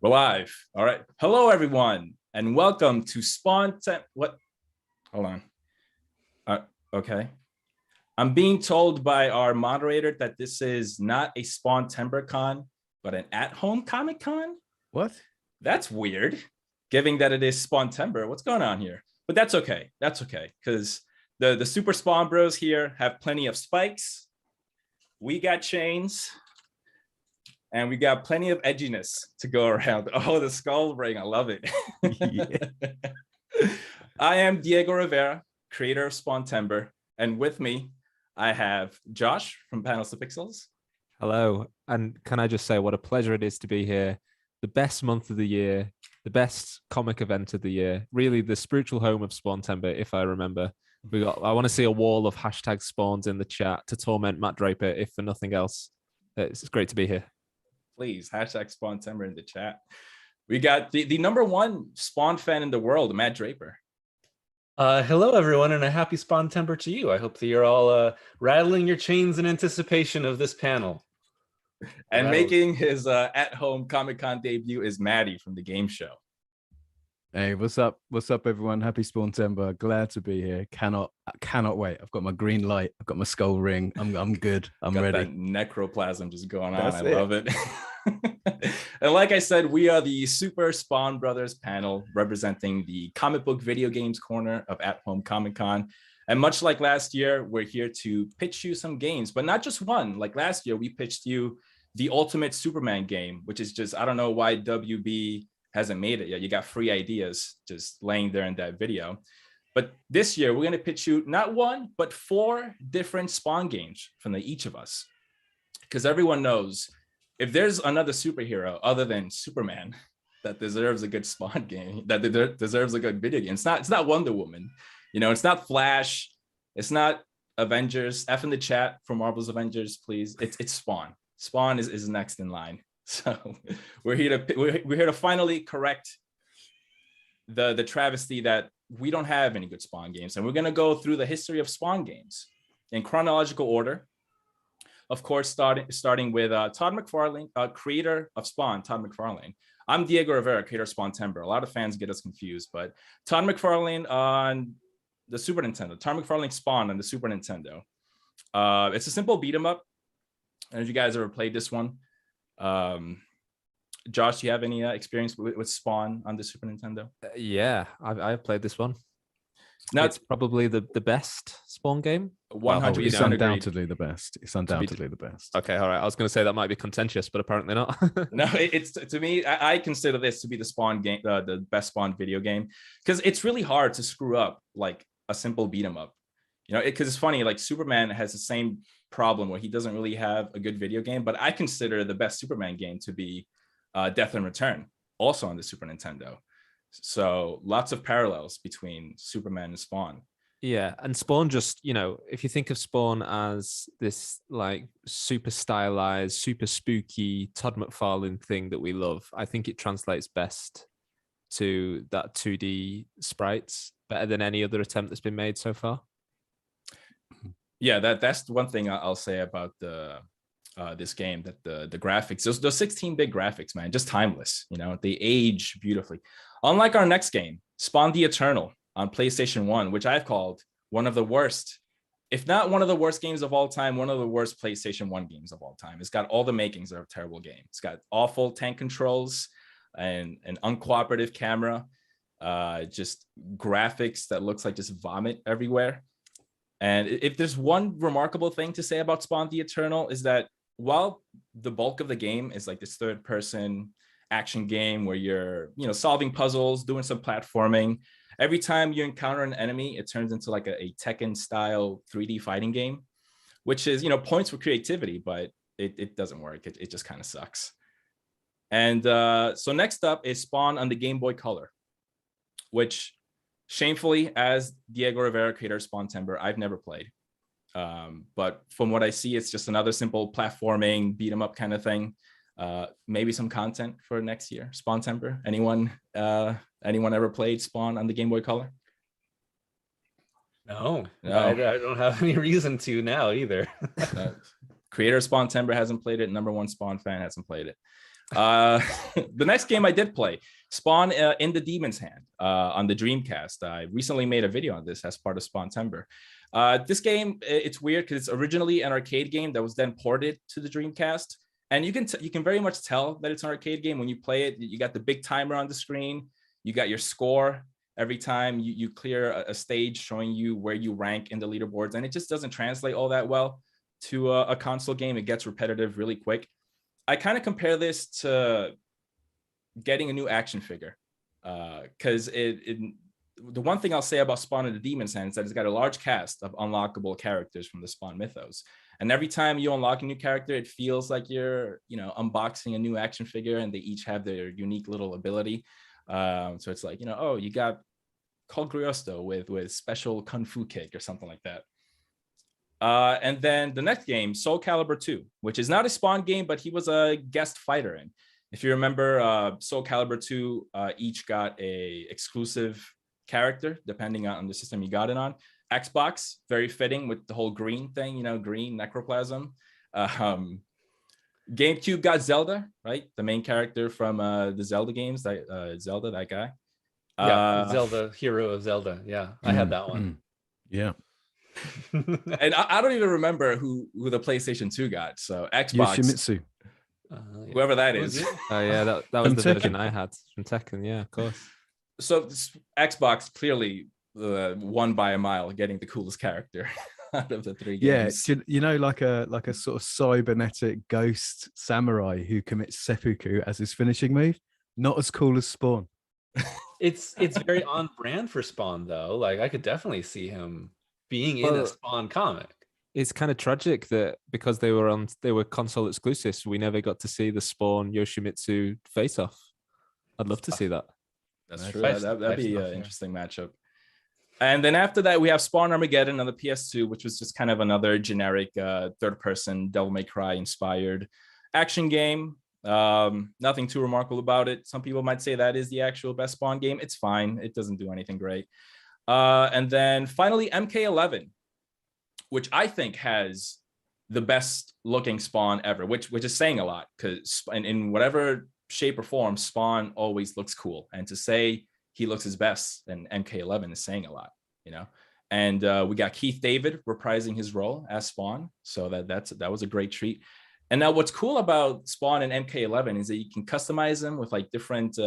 We're live. All right. Hello, everyone, and welcome to Spawn. What? Hold on. Okay. I'm being told by our moderator that this is not a Spawn Con, but an at-home Comic Con. What? That's weird, given that it is Spawn Timber. What's going on here? But that's okay. That's okay, because the Super Spawn Bros here have plenty of spikes. We got chains. And we got plenty of edginess to go around. Oh, the skull ring. I love it. I am Diego Rivera, creator of Spawn Timber. And with me, I have Josh from Panels to Pixels. Hello. And can I just say what a pleasure it is to be here. The best month of the year, the best comic event of the year, really the spiritual home of Spawn Timber, if I remember. I want to see a wall of hashtag spawns in the chat to torment Matt Draper, if for nothing else. It's great to be here. Please, hashtag Spawn Timber in the chat. We got the number one Spawn fan in the world, Matt Draper. Hello, everyone, and a happy Spawn Timber to you. I hope that you're all rattling your chains in anticipation of this panel. And making his at-home Comic-Con debut is Maddie from the game show. Hey, what's up? What's up, everyone? Happy Spawn Timber. Glad to be here. Cannot wait. I've got my green light. I've got my skull ring. I'm good. I'm got ready. That necroplasm just going on. I love it. And like I said, we are the Super Spawn Brothers panel representing the comic book video games corner of At Home Comic Con. And much like last year, we're here to pitch you some games, but not just one. Like last year, we pitched you the Ultimate Superman game, which is just, I don't know why WB hasn't made it yet. You got free ideas just laying there in that video. But this year, we're going to pitch you not one, but 4 different Spawn games from each of us. Because everyone knows if there's another superhero other than Superman that deserves a good Spawn game, that deserves a good video game, it's not Wonder Woman. You know, it's not Flash. It's not Avengers. F in the chat for Marvel's Avengers, please. It's Spawn. Spawn is next in line. So we're here to finally correct the travesty that we don't have any good Spawn games, and we're gonna go through the history of Spawn games in chronological order. Of course, starting with Todd McFarlane, creator of Spawn, Todd McFarlane. I'm Diego Rivera, creator of Spawn Timber. A lot of fans get us confused, but Todd McFarlane on the Super Nintendo. Todd McFarlane Spawn on the Super Nintendo. It's a simple beat 'em up. And if you guys ever played this one, Josh, do you have any experience with Spawn on the Super Nintendo? Yeah, I've played this one. Now, it's probably the best Spawn game. 100%. It's undoubtedly the best. It's undoubtedly the best. Okay, all right. I was going to say that might be contentious, but apparently not. No, it's to me, I consider this to be the Spawn game, the best Spawn video game, because it's really hard to screw up like a simple beat 'em up. You know, because it's funny, like Superman has the same problem where he doesn't really have a good video game, but I consider the best Superman game to be Death and Return, also on the Super Nintendo. So lots of parallels between Superman and Spawn. Yeah, and Spawn just, you know, if you think of Spawn as this like super stylized, super spooky Todd McFarlane thing that we love, I think it translates best to that 2D sprites better than any other attempt that's been made so far. Yeah, that's one thing I'll say about this game, that the graphics, those 16-bit graphics, man, just timeless. You know, they age beautifully. Unlike our next game, Spawn the Eternal on PlayStation 1, which I've called one of the worst, if not one of the worst games of all time, one of the worst PlayStation 1 games of all time. It's got all the makings of a terrible game. It's got awful tank controls and an uncooperative camera, just graphics that looks like just vomit everywhere. And if there's one remarkable thing to say about Spawn the Eternal is that while the bulk of the game is like this third-person action game where you're, you know, solving puzzles, doing some platforming, every time you encounter an enemy, it turns into like a Tekken-style 3D fighting game, which is, you know, points for creativity, but it doesn't work. It just kind of sucks. And so next up is Spawn on the Game Boy Color, which shamefully, as Diego Rivera, creator of Spawn Timber, I've never played. But from what I see, it's just another simple platforming, beat 'em up kind of thing. Maybe some content for next year. Spawn Timber. Anyone ever played Spawn on the Game Boy Color? No. I don't have any reason to now either. Creator of Spawn Timber hasn't played it. Number one Spawn fan hasn't played it. The next game I did play, Spawn in the Demon's Hand on the Dreamcast. I recently made a video on this as part of Spawntember. This game, it's weird because it's originally an arcade game that was then ported to the Dreamcast. And you can very much tell that it's an arcade game when you play it. You got the big timer on the screen. You got your score every time you clear a stage, showing you where you rank in the leaderboards. And it just doesn't translate all that well to a console game. It gets repetitive really quick. I kind of compare this to getting a new action figure, because the one thing I'll say about Spawn of the Demon's Hand is that it's got a large cast of unlockable characters from the Spawn mythos. And every time you unlock a new character, it feels like you're, unboxing a new action figure, and they each have their unique little ability. So it's like, oh, you got Col Griosto with special Kung Fu kick or something like that. And then the next game, Soul Calibur 2, which is not a Spawn game, but he was a guest fighter in. If you remember, Soul Calibur 2 each got a exclusive character depending on the system you got it on. Xbox, very fitting with the whole green thing, green necroplasm. GameCube got Zelda, right? The main character from the Zelda games, Zelda, that guy. Zelda, hero of Zelda. Yeah, I had that one. Yeah. And I don't even remember who the PlayStation 2 got. So Xbox, Yoshimitsu. whoever that is. Oh yeah, that was the Tekken. version I had from Tekken. Yeah, of course. So Xbox clearly won by a mile, getting the coolest character out of the three games. Yeah, like a sort of cybernetic ghost samurai who commits seppuku as his finishing move. Not as cool as Spawn. It's very on brand for Spawn though. Like I could definitely see him being in a Spawn comic. It's kind of tragic that because they were console exclusives, we never got to see the Spawn Yoshimitsu face off. I'd love to see that. That's true. That'd be an interesting matchup. And then after that, we have Spawn Armageddon on the PS2, which was just kind of another generic third-person Devil May Cry inspired action game. Nothing too remarkable about it. Some people might say that is the actual best Spawn game. It's fine. It doesn't do anything great. And then finally, MK11, which I think has the best looking Spawn ever, which is saying a lot, because in whatever shape or form, Spawn always looks cool. And to say he looks his best in MK11 is saying a lot, And we got Keith David reprising his role as Spawn. So that was a great treat. And now what's cool about Spawn and MK11 is that you can customize them with like different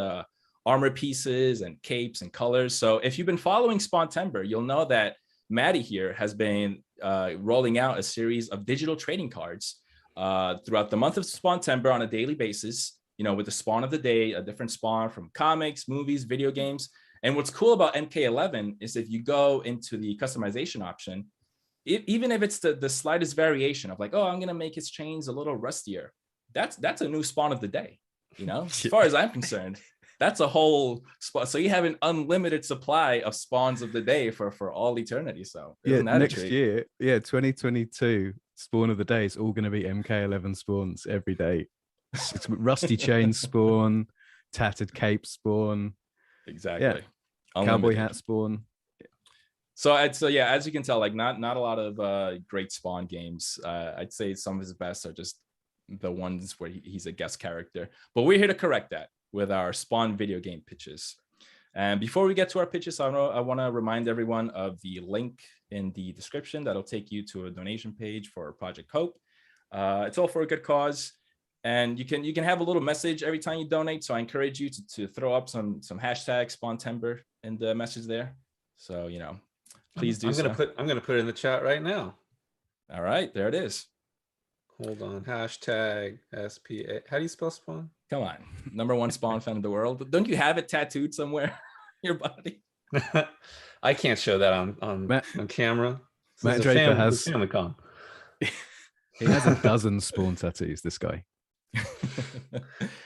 armor pieces and capes and colors. So if you've been following Spawntember, you'll know that Maddie here has been rolling out a series of digital trading cards throughout the month of Spawntember on a daily basis, with the Spawn of the day, a different Spawn from comics, movies, video games. And what's cool about MK11 is if you go into the customization option, even if it's the slightest variation of like, oh, I'm going to make his chains a little rustier, that's a new Spawn of the day, as far as I'm concerned. That's a whole spot. So you have an unlimited supply of Spawns of the day for all eternity. So next year, 2022 Spawn of the day is all going to be MK11 Spawns every day. It's rusty chain Spawn, tattered cape Spawn. Exactly. Yeah. Cowboy hat Spawn. So as you can tell, like not a lot of great Spawn games. I'd say some of his best are just the ones where he's a guest character. But we're here to correct that with our Spawn video game pitches. And before we get to our pitches, I want to remind everyone of the link in the description that'll take you to a donation page for Project Hope. It's all for a good cause. And you can have a little message every time you donate. So I encourage you to throw up some hashtag Spawntember in the message there. So, please do. I'm gonna put it in the chat right now. All right, there it is. Hold on. Hashtag SPA. How do you spell Spawn? Come on. #1 Spawn fan in the world. Don't you have it tattooed somewhere on your body? I can't show that on camera. Matt Draper has Famicom. He has a dozen Spawn tattoos, this guy.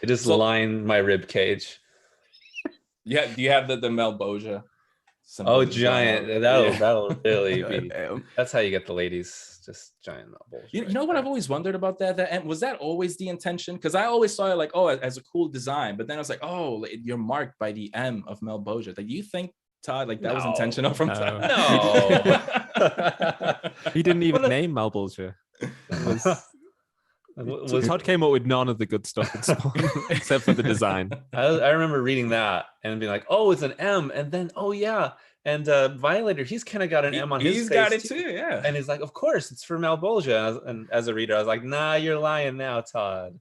It just lined my rib cage. Yeah, do you have the Mel Boja? Oh, giant. That'll really be. That's how you get the ladies. Just giant Mel Boja. You know what I've always wondered about that? And was that always the intention? Because I always saw it like, oh, as a cool design, but then I was like, oh, you're marked by the M of Mel Boja. Like, do you think, Todd, like that was intentional from time? No. He didn't even name Mel Boja. So Todd came up with none of the good stuff in Spawn except for the design. I remember reading that and being like, oh, it's an M, and then oh yeah, and Violator, he's kind of got an M on his face. He's got it too, yeah. And he's like, of course, it's for Malbolgia. And as a reader, I was like, nah, you're lying now, Todd.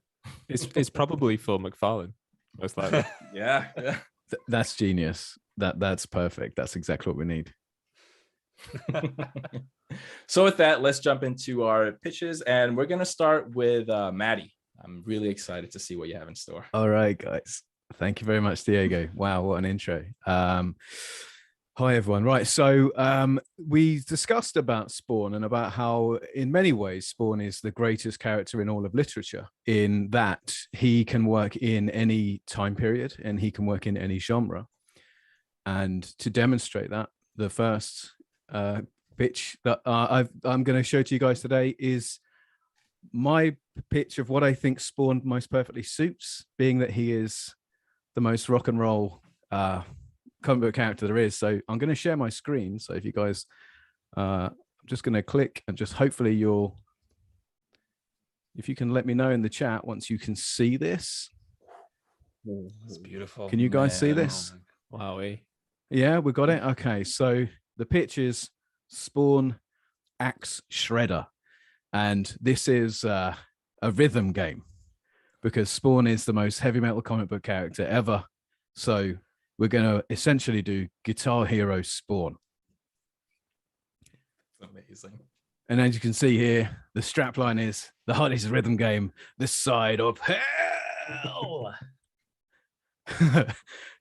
It's probably for Mcfarlane, most likely. Yeah. That's genius. That's perfect. That's exactly what we need. So with that, let's jump into our pitches, and we're gonna start with Maddie. I'm really excited to see what you have in store. All right, guys. Thank you very much, Diego. Wow, what an intro. Hi, everyone. Right, so we discussed about Spawn and about how, in many ways, Spawn is the greatest character in all of literature, in that he can work in any time period and he can work in any genre. And to demonstrate that, the first pitch that I'm going to show to you guys today is my pitch of what I think Spawn most perfectly suits, being that he is the most rock and roll comic book character there is. So I'm going to share my screen. So if you guys, I'm just going to click and just hopefully if you can let me know in the chat once you can see this. It's beautiful. Can you guys see this? Wow. Yeah, we got it. Okay, so the pitch is Spawn Axe Shredder, and this is a rhythm game because Spawn is the most heavy metal comic book character ever. So we're going to essentially do Guitar Hero Spawn. Amazing. And as you can see here, the strapline is the hardest rhythm game this side of hell.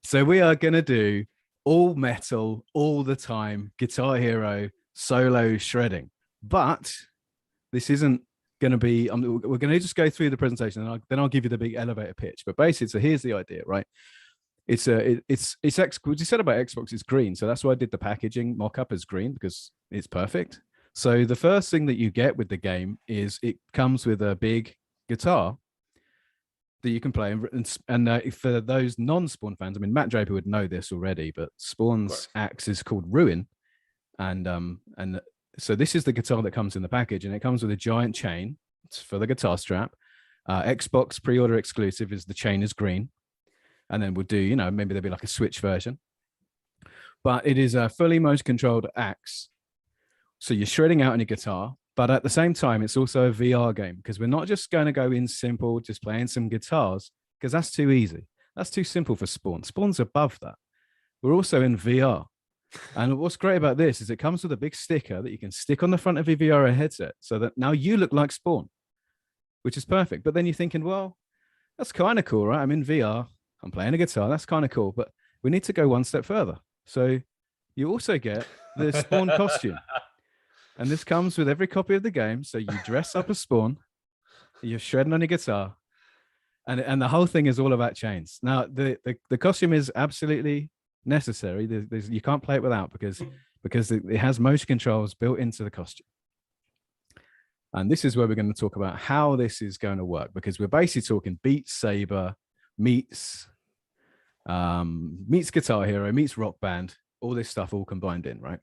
So we are going to do all metal, all the time, Guitar Hero solo shredding. But this isn't going to be, we're going to just go through the presentation and then I'll give you the big elevator pitch. But basically, so here's the idea, right? It's what you said about Xbox is green. So that's why I did the packaging mock-up as green, because it's perfect. So the first thing that you get with the game is it comes with a big guitar that you can play. And for those non-Spawn fans, I mean, Matt Draper would know this already, but Spawn's axe is called Ruin. And so this is the guitar that comes in the package, and it comes with a giant chain for the guitar strap. Xbox pre-order exclusive is the chain is green. And then we'll do, maybe there'll be like a Switch version. But it is a fully motion controlled axe. So you're shredding out on your guitar, but at the same time, it's also a VR game, because we're not just going to go in simple, just playing some guitars, because that's too easy. That's too simple for Spawn. Spawn's above that. We're also in VR. And what's great about this is it comes with a big sticker that you can stick on the front of your VR headset so that now you look like Spawn, which is perfect. But then you're thinking, well, that's kind of cool, right? I'm in VR. I'm playing a guitar. That's kind of cool. But we need to go one step further. So you also get the Spawn costume. And this comes with every copy of the game. So you dress up as Spawn. You're shredding on your guitar. And the whole thing is all about chains. Now, the costume is absolutely necessary. You can't play it without because it has motion controls built into the costume. And this is where we're going to talk about how this is going to work, because we're basically talking Beat Saber meets Guitar Hero meets Rock Band, all this stuff all combined in, right?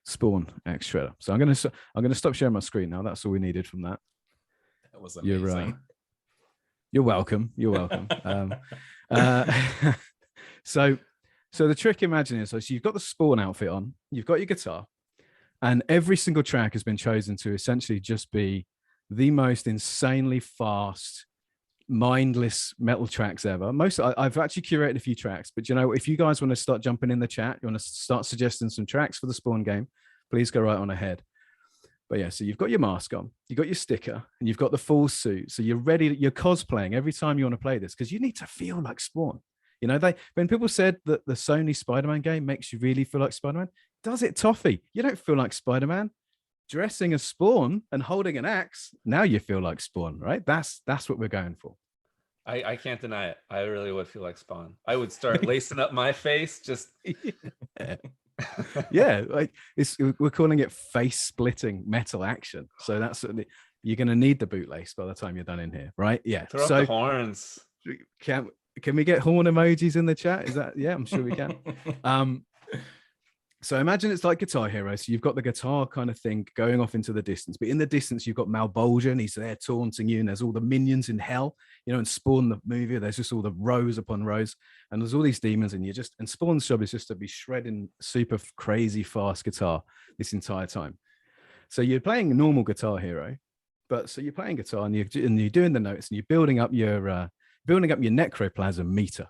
Spawn Axe Shredder. So I'm gonna stop sharing my screen now. That's all we needed from that. That was amazing. You're welcome. You're welcome. So the trick, imagine is, so you've got the Spawn outfit on, you've got your guitar, and every single track has been chosen to essentially just be the most insanely fast, mindless metal tracks ever. I've actually curated a few tracks, but if you guys want to start jumping in the chat, you want to start suggesting some tracks for the Spawn game, please go right on ahead. But yeah, so you've got your mask on, you've got your sticker, and you've got the full suit. So you're ready, you're cosplaying every time you want to play this, because you need to feel like Spawn. When people said that the Sony Spider-Man game makes you really feel like Spider-Man, does it, Toffee? You don't feel like Spider-Man. Dressing as Spawn and holding an axe, now you feel like Spawn, right? That's what we're going for. I can't deny it. I really would feel like Spawn. I would start lacing up my face, just yeah, like we're calling it face splitting metal action. So that's you're going to need the bootlace by the time you're done in here, right? Yeah. Throw up the horns. Can we get horn emojis in the chat? Is that, yeah, I'm sure we can. So imagine it's like Guitar Hero. So you've got the guitar kind of thing going off into the distance, but in the distance you've got Malbolgia, he's there taunting you, and there's all the minions in hell, in Spawn the movie. There's just all the rows upon rows, and there's all these demons, and Spawn's job is just to be shredding super crazy fast guitar this entire time. So you're playing a normal Guitar Hero, but so you're playing guitar and you're doing the notes and you're building up your necroplasm meter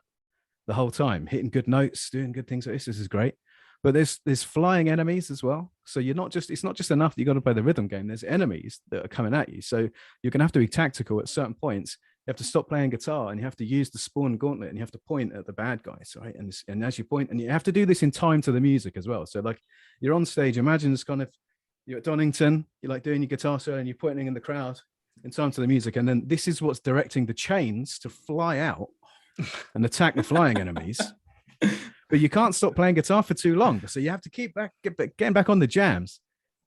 the whole time, hitting good notes, doing good things like this. This is great. But there's flying enemies as well. So it's not just enough that you got to play the rhythm game. There's enemies that are coming at you. So you're going to have to be tactical at certain points. You have to stop playing guitar and you have to use the Spawn gauntlet and you have to point at the bad guys, right? And as you point, and you have to do this in time to the music as well. So like you're on stage, imagine it's kind of, you're at Donington, you're like doing your guitar solo and you're pointing in the crowd in time to the music. And then this is what's directing the chains to fly out and attack the flying enemies. But you can't stop playing guitar for too long. So you have to keep getting back on the jams.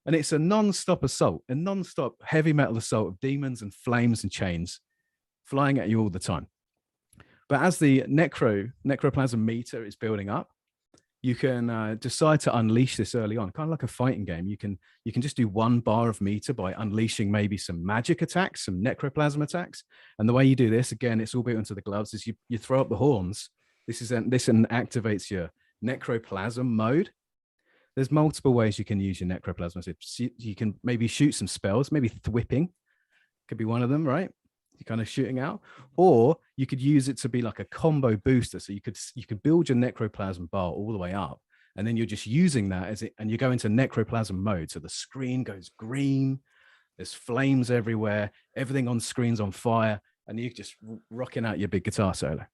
And it's a non-stop assault, a non-stop heavy metal assault of demons and flames and chains flying at you all the time. But as the necroplasm meter is building up, you can decide to unleash this early on, kind of like a fighting game. You can just do 1 bar of meter by unleashing maybe some magic attacks, some necroplasm attacks. And the way you do this, again, it's all built into the gloves, is you throw up the horns. This activates your necroplasm mode. There's multiple ways you can use your necroplasm. So you can maybe shoot some spells, maybe thwipping could be one of them, right? You're kind of shooting out, or you could use it to be like a combo booster. So you could build your necroplasm bar all the way up, and then you're just using that and you go into necroplasm mode. So the screen goes green, there's flames everywhere, everything on screen's on fire, and you're just rocking out your big guitar solo.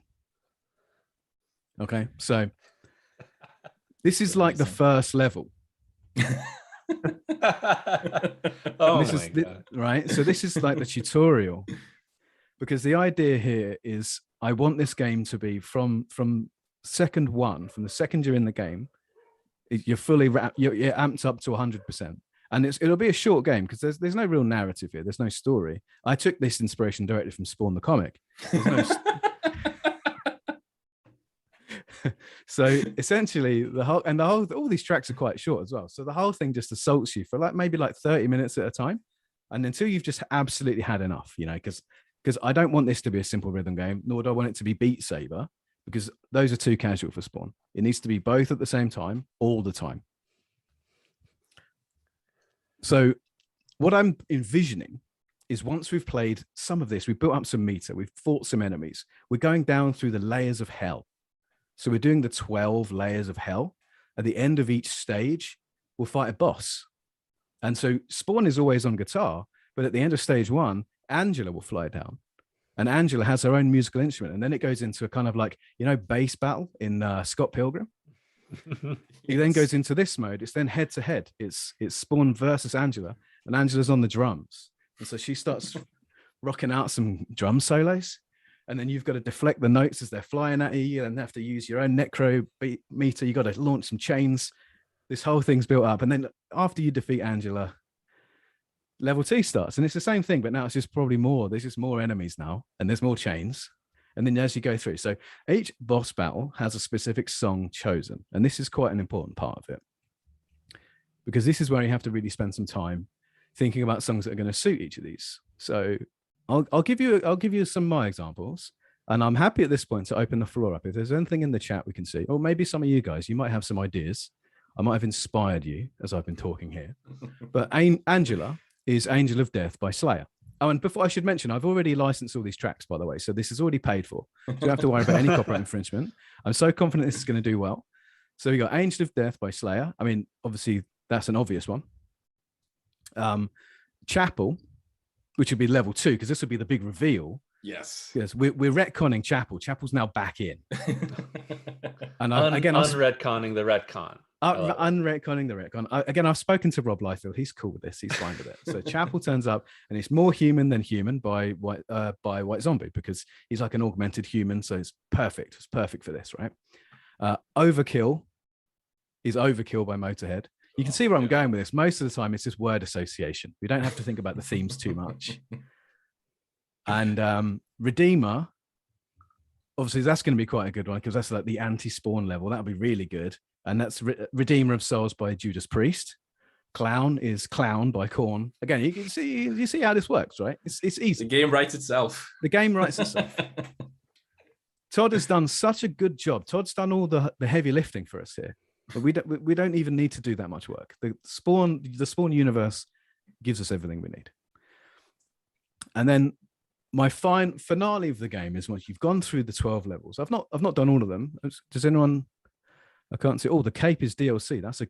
Okay, so this is like the first level. Right? So this is like the tutorial, because the idea here is I want this game to be from second one, from the second you're in the game, you're fully you're amped up to 100%. And it'll be a short game because there's no real narrative here. There's no story. I took this inspiration directly from Spawn the comic. So essentially all these tracks are quite short as well. So the whole thing just assaults you for maybe 30 minutes at a time. And until you've just absolutely had enough, because I don't want this to be a simple rhythm game, nor do I want it to be Beat Saber, because those are too casual for Spawn. It needs to be both at the same time, all the time. So what I'm envisioning is once we've played some of this, we've built up some meter, we've fought some enemies, we're going down through the layers of hell. So we're doing the 12 layers of hell. At the end of each stage, we'll fight a boss. And so Spawn is always on guitar, but at the end of stage 1, Angela will fly down. And Angela has her own musical instrument. And then it goes into a kind of bass battle in Scott Pilgrim. Yes. It then goes into this mode. It's then head to head. It's Spawn versus Angela, and Angela's on the drums. And so she starts rocking out some drum solos. And then you've got to deflect the notes as they're flying at you, and have to use your own necro meter. You've got to launch some chains. This whole thing's built up. And then after you defeat Angela, level 2 starts. And it's the same thing, but now it's just probably more. There's just more enemies now, and there's more chains. And then as you go through, so each boss battle has a specific song chosen. And this is quite an important part of it, because this is where you have to really spend some time thinking about songs that are going to suit each of these. So I'll give you some of my examples, and I'm happy at this point to open the floor up. If there's anything in the chat we can see, or maybe some of you guys, you might have some ideas. I might have inspired you as I've been talking here. But Angela is Angel of Death by Slayer. Oh, and before I should mention, I've already licensed all these tracks, by the way, so this is already paid for. So you don't have to worry about any copyright infringement. I'm so confident this is going to do well. So we got Angel of Death by Slayer. I mean, obviously that's an obvious one. Chapel, which would be level 2, because this would be the big reveal. Yes. Yes, we're retconning Chapel. Chapel's now back in. And unretconning the retcon. Unretconning the retcon. Again, I've spoken to Rob Liefeld. He's cool with this. He's fine with it. So Chapel turns up, and it's more human than human by White Zombie, because he's like an augmented human. So it's perfect. It's perfect for this, right? Overkill is Overkill by Motorhead. You can see where I'm going with this. Most of the time, it's just word association. We don't have to think about the themes too much. And Redeemer, obviously, that's going to be quite a good one, because that's like the anti-Spawn level. That would be really good. and that's Redeemer of Souls by Judas Priest. Clown is Clown by Korn. Again, you see how this works, right? It's easy. The game writes itself. The game writes itself. Todd has done such a good job. Todd's done all the heavy lifting for us here, but we don't even need to do that much work. The Spawn universe gives us everything we need. And then my finale of the game is once you've gone through the 12 levels. I've not done all of them. Does anyone? I can't see. Oh, the Cape is DLC. That's a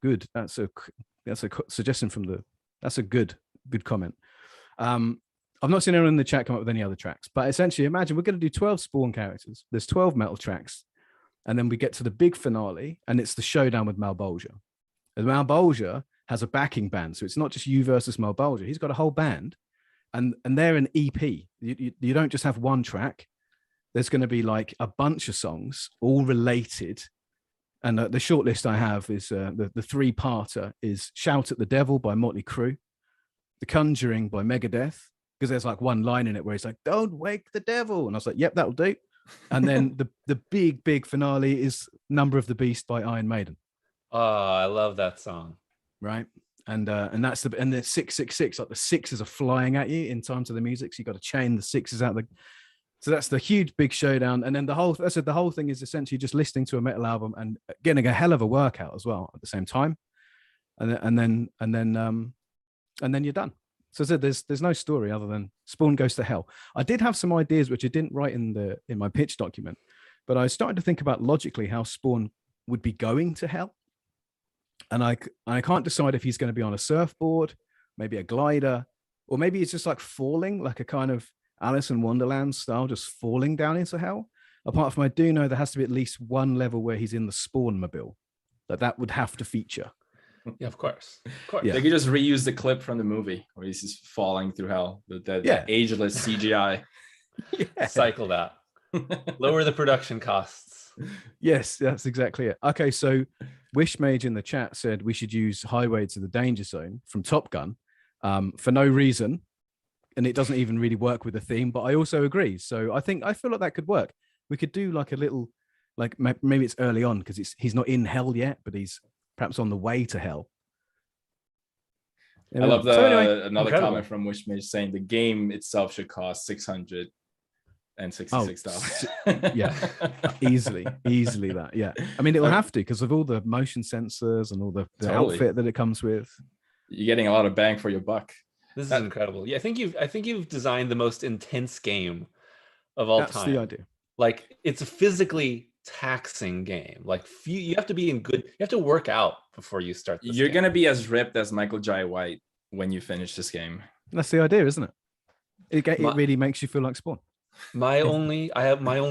suggestion that's a good comment. I've not seen anyone in the chat come up with any other tracks, but essentially imagine we're going to do 12 Spawn characters. There's 12 metal tracks, and then we get to the big finale, and it's the showdown with Malbolgia. And Malbolgia has a backing band, so it's not just you versus Malbolgia. He's got a whole band, and they're an EP. You don't just have one track. There's going to be like a bunch of songs, all related. And the short list I have is the three-parter is Shout at the Devil by Motley Crue, The Conjuring by Megadeth, because there's like one line in it where he's like, "Don't wake the devil." And I was like, yep, that'll do. And then the big finale is Number of the Beast by Iron Maiden. Oh, I love that song. Right. And that's the 666, like the sixes are flying at you in time to the music. So you got to chain the sixes out so that's the huge big showdown. And then the whole thing is essentially just listening to a metal album and getting a hell of a workout as well at the same time. And then you're done. So I said there's no story other than Spawn goes to hell. I did have some ideas which I didn't write in my pitch document, but I started to think about logically how Spawn would be going to hell. And I can't decide if he's going to be on a surfboard, maybe a glider, or maybe it's just like falling, like a kind of Alice in Wonderland style, just falling down into hell. Apart from I do know there has to be at least one level where he's in the Spawn mobile. That would have to feature. Yeah, of course. Yeah. They could just reuse the clip from the movie where he's just falling through hell. The ageless CGI. Yeah. Cycle that. Lower the production costs. Yes, that's exactly it. Okay, so Wishmage in the chat said we should use Highway to the Danger Zone from Top Gun for no reason. And it doesn't even really work with the theme, but I also agree. So I feel like that could work. We could do like a little, like maybe it's early on because he's not in hell yet, but he's perhaps on the way to hell. I love another incredible comment from Wishmage saying the game itself should cost $666. Yeah, easily that. Yeah, I mean it will have to because of all the motion sensors and all the Totally. outfit that it comes with. You're getting a lot of bang for your buck. This is incredible. Yeah, I think you've designed the most intense game of all time. That's the idea. Like it's a physically taxing game. Like you have to be you have to work out before you start this You're game. gonna be as ripped as Michael Jai White when you finish this game. That's the idea, isn't it? It really makes you feel like Spawn. My only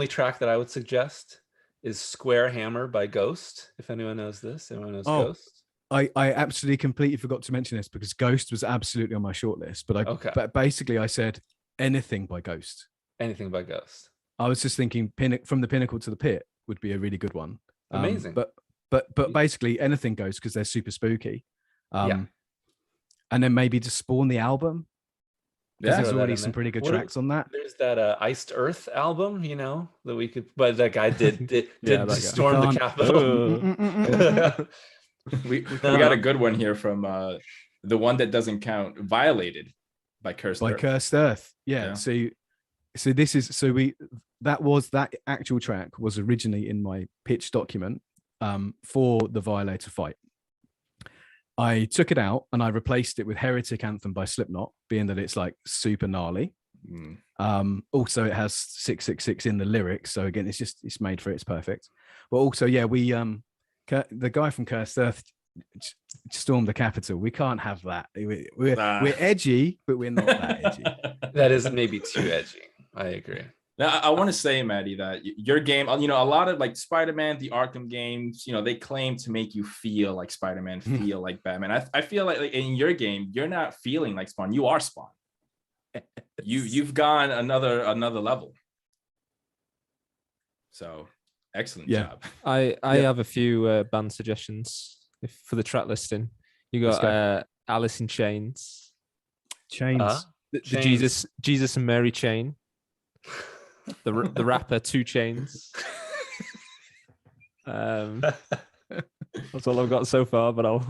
track that I would suggest is Square Hammer by Ghost. If anyone knows this, Ghost. I absolutely completely forgot to mention this because Ghost was absolutely on my shortlist. But basically I said anything by Ghost. Anything by Ghost. I was just thinking From the Pinnacle to the Pit would be a really good one. Amazing. But basically anything goes because they're super spooky. Yeah. And then maybe just Spawn the album. Yeah, there's already some pretty good tracks on that. There's that Iced Earth album, that we could, but that guy did storm the Capitol. We got a good one here from the one that doesn't count, Violated by Cursed Earth. Cursed Earth. Yeah. So that actual track was originally in my pitch document for the Violator fight. I took it out and I replaced it with Heretic Anthem by Slipknot, being that it's like super gnarly. Also it has 666 in the lyrics, so again it's made for it, it's perfect. But also we the guy from Cursed Earth stormed the Capitol. We can't have that. We're edgy, but we're not that edgy. That is maybe too edgy. I agree. Now, I want to say, Maddie, that your game, a lot of like Spider-Man, the Arkham games, they claim to make you feel like Spider-Man, feel like Batman. I feel like in your game, you're not feeling like Spawn. You are Spawn. You've gone another level. So excellent job. I have a few band suggestions for the track listing. You got Alice in Chains. Chains. The Jesus and Mary Chain. The rapper 2 Chainz. That's all I've got so far, but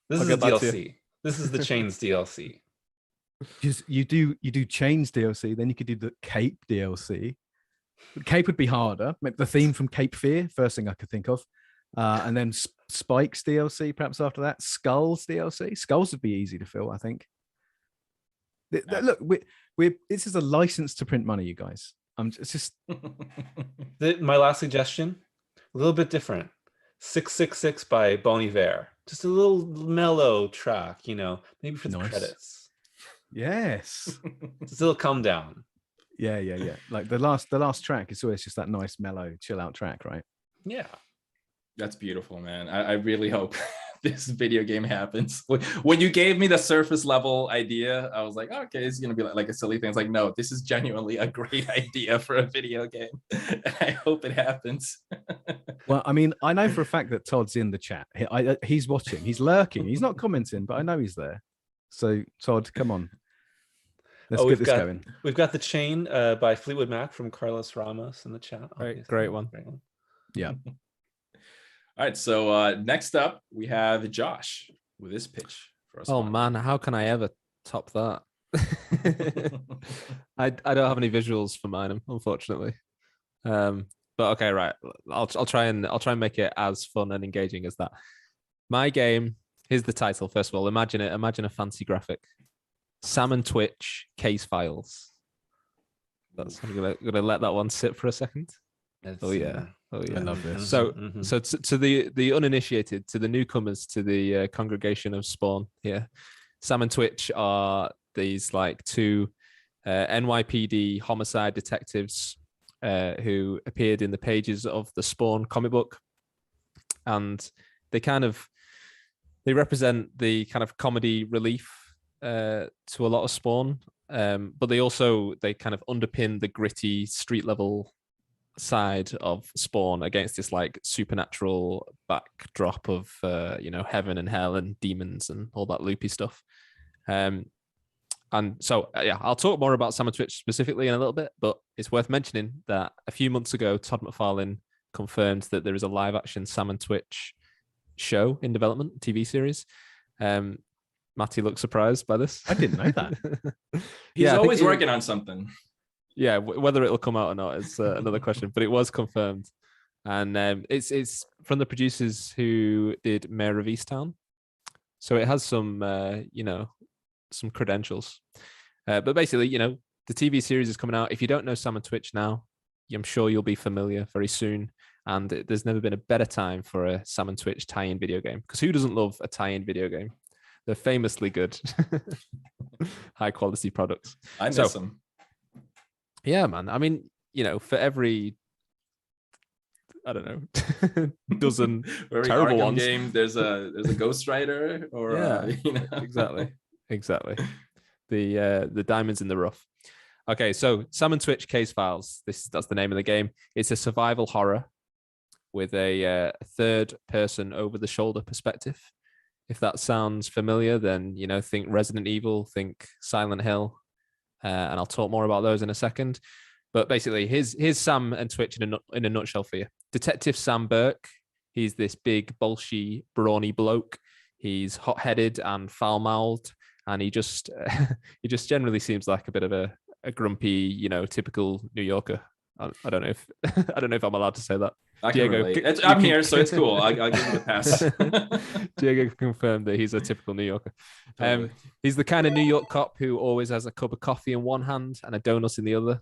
This is get back to DLC. This is the Chains DLC. You do Chains DLC, then you could do the Cape DLC. Cape would be harder. Maybe the theme from Cape Fear, first thing I could think of. And then Spikes DLC, perhaps after that. Skulls DLC. Skulls would be easy to fill, I think. Look, this is a license to print money, you guys. It's just My last suggestion, a little bit different. 666 by Bon Iver. Just a little mellow track, maybe for the credits. Yes. Just a little calm down. Yeah. Like the last track is always just that nice mellow chill out track, right? Yeah. That's beautiful, man. I really hope this video game happens. When you gave me the surface level idea, I was like, oh, okay, it's gonna be like a silly thing. It's like, no, this is genuinely a great idea for a video game. I hope it happens. Well, I mean, I know for a fact that Todd's in the chat. He's watching, he's lurking, he's not commenting, but I know he's there. So Todd, come on. Let's get this going. We've got The Chain by Fleetwood Mac from Carlos Ramos in the chat. Great one. Yeah. All right, so next up we have Josh with his pitch for us. Oh man, how can I ever top that? I don't have any visuals for mine, unfortunately. But okay, right. I'll try and make it as fun and engaging as that. My game. Here's the title. First of all, imagine it. Imagine a fancy graphic. Sam and Twitch case files. I'm gonna let that one sit for a second. Oh yeah. I love this. So to the uninitiated, to the newcomers, to the congregation of Spawn here, Sam and Twitch are these like two NYPD homicide detectives who appeared in the pages of the Spawn comic book, and they represent the kind of comedy relief to a lot of Spawn, but they kind of underpin the gritty street level side of Spawn against this like supernatural backdrop of heaven and hell and demons and all that loopy stuff. And so I'll talk more about Sam and Twitch specifically in a little bit, but it's worth mentioning that a few months ago Todd McFarlane confirmed that there is a live action Sam and Twitch show in development, TV series. Matty looks surprised by this. I didn't know that. He's always working on something. Yeah, whether it'll come out or not is another question, but it was confirmed. And it's from the producers who did Mayor of Easttown. So it has some, some credentials. But basically, the TV series is coming out. If you don't know Sam and Twitch now, I'm sure you'll be familiar very soon. And there's never been a better time for a Sam and Twitch tie-in video game. Because who doesn't love a tie-in video game? They're famously good, high-quality products. I miss them. Yeah, man. I mean, for every, I don't know, dozen terrible ones. Game, there's a Ghost Rider, or exactly. The diamonds in the rough. Okay, so Sam and Twitch Case Files. That's the name of the game. It's a survival horror with a third-person over-the-shoulder perspective. If that sounds familiar, then think Resident Evil, think Silent Hill. And I'll talk more about those in a second. But basically, here's Sam and Twitch in a nutshell for you. Detective Sam Burke. He's this big, bolshy, brawny bloke. He's hot-headed and foul-mouthed, and he just generally seems like a bit of a grumpy, typical New Yorker. I don't know if I'm allowed to say that. Diego, I'm here, so it's cool. I'll give you the pass. Diego confirmed that he's a typical New Yorker. Totally. He's the kind of New York cop who always has a cup of coffee in one hand and a donut in the other.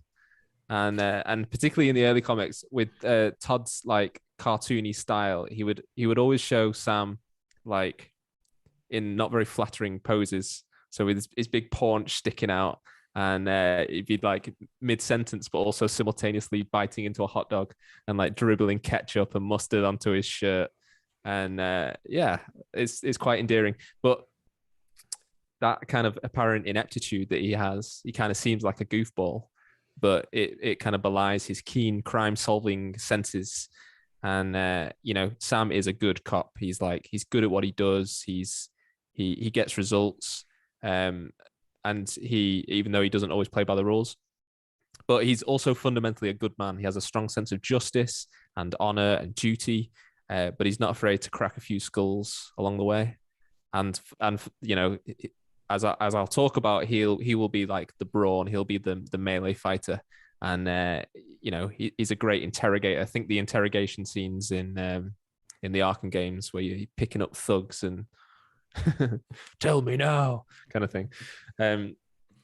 And particularly in the early comics, with Todd's like cartoony style, he would always show Sam like in not very flattering poses. So with his big paunch sticking out. And he'd be like mid-sentence, but also simultaneously biting into a hot dog and like dribbling ketchup and mustard onto his shirt. And it's quite endearing. But that kind of apparent ineptitude that he has, he kind of seems like a goofball, but it kind of belies his keen crime-solving senses. And Sam is a good cop. He's good at what he does. He gets results. And even though he doesn't always play by the rules, but he's also fundamentally a good man. He has a strong sense of justice and honor and duty. but he's not afraid to crack a few skulls along the way. And you know, as I'll talk about, he will be like the brawn. He'll be the melee fighter, and you know, he's a great interrogator. I think the interrogation scenes in the Arkham games where you're picking up thugs and tell me now kind of thing.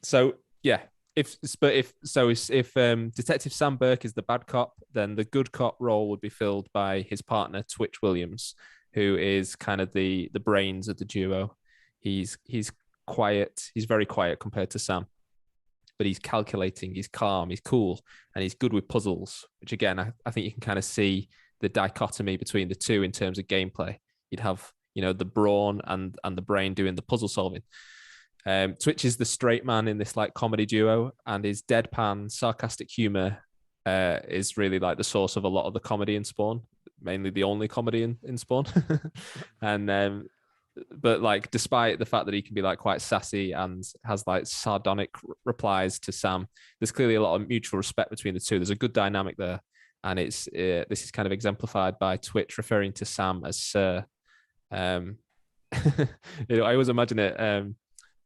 So yeah, if Detective Sam Burke is the bad cop, then the good cop role would be filled by his partner Twitch Williams, who is kind of the brains of the duo. He's quiet. He's very quiet compared to Sam, but he's calculating, he's calm, he's cool, and he's good with puzzles, which again, I think you can kind of see the dichotomy between the two in terms of gameplay. You'd have, you know, the brawn and the brain doing the puzzle solving. Twitch is the straight man in this like comedy duo, and his deadpan, sarcastic humor is really like the source of a lot of the comedy in Spawn, mainly the only comedy in Spawn. And but like, despite the fact that he can be like quite sassy and has like sardonic replies to Sam, there's clearly a lot of mutual respect between the two. There's a good dynamic there, and it's this is kind of exemplified by Twitch referring to Sam as Sir. You know, I always imagine it.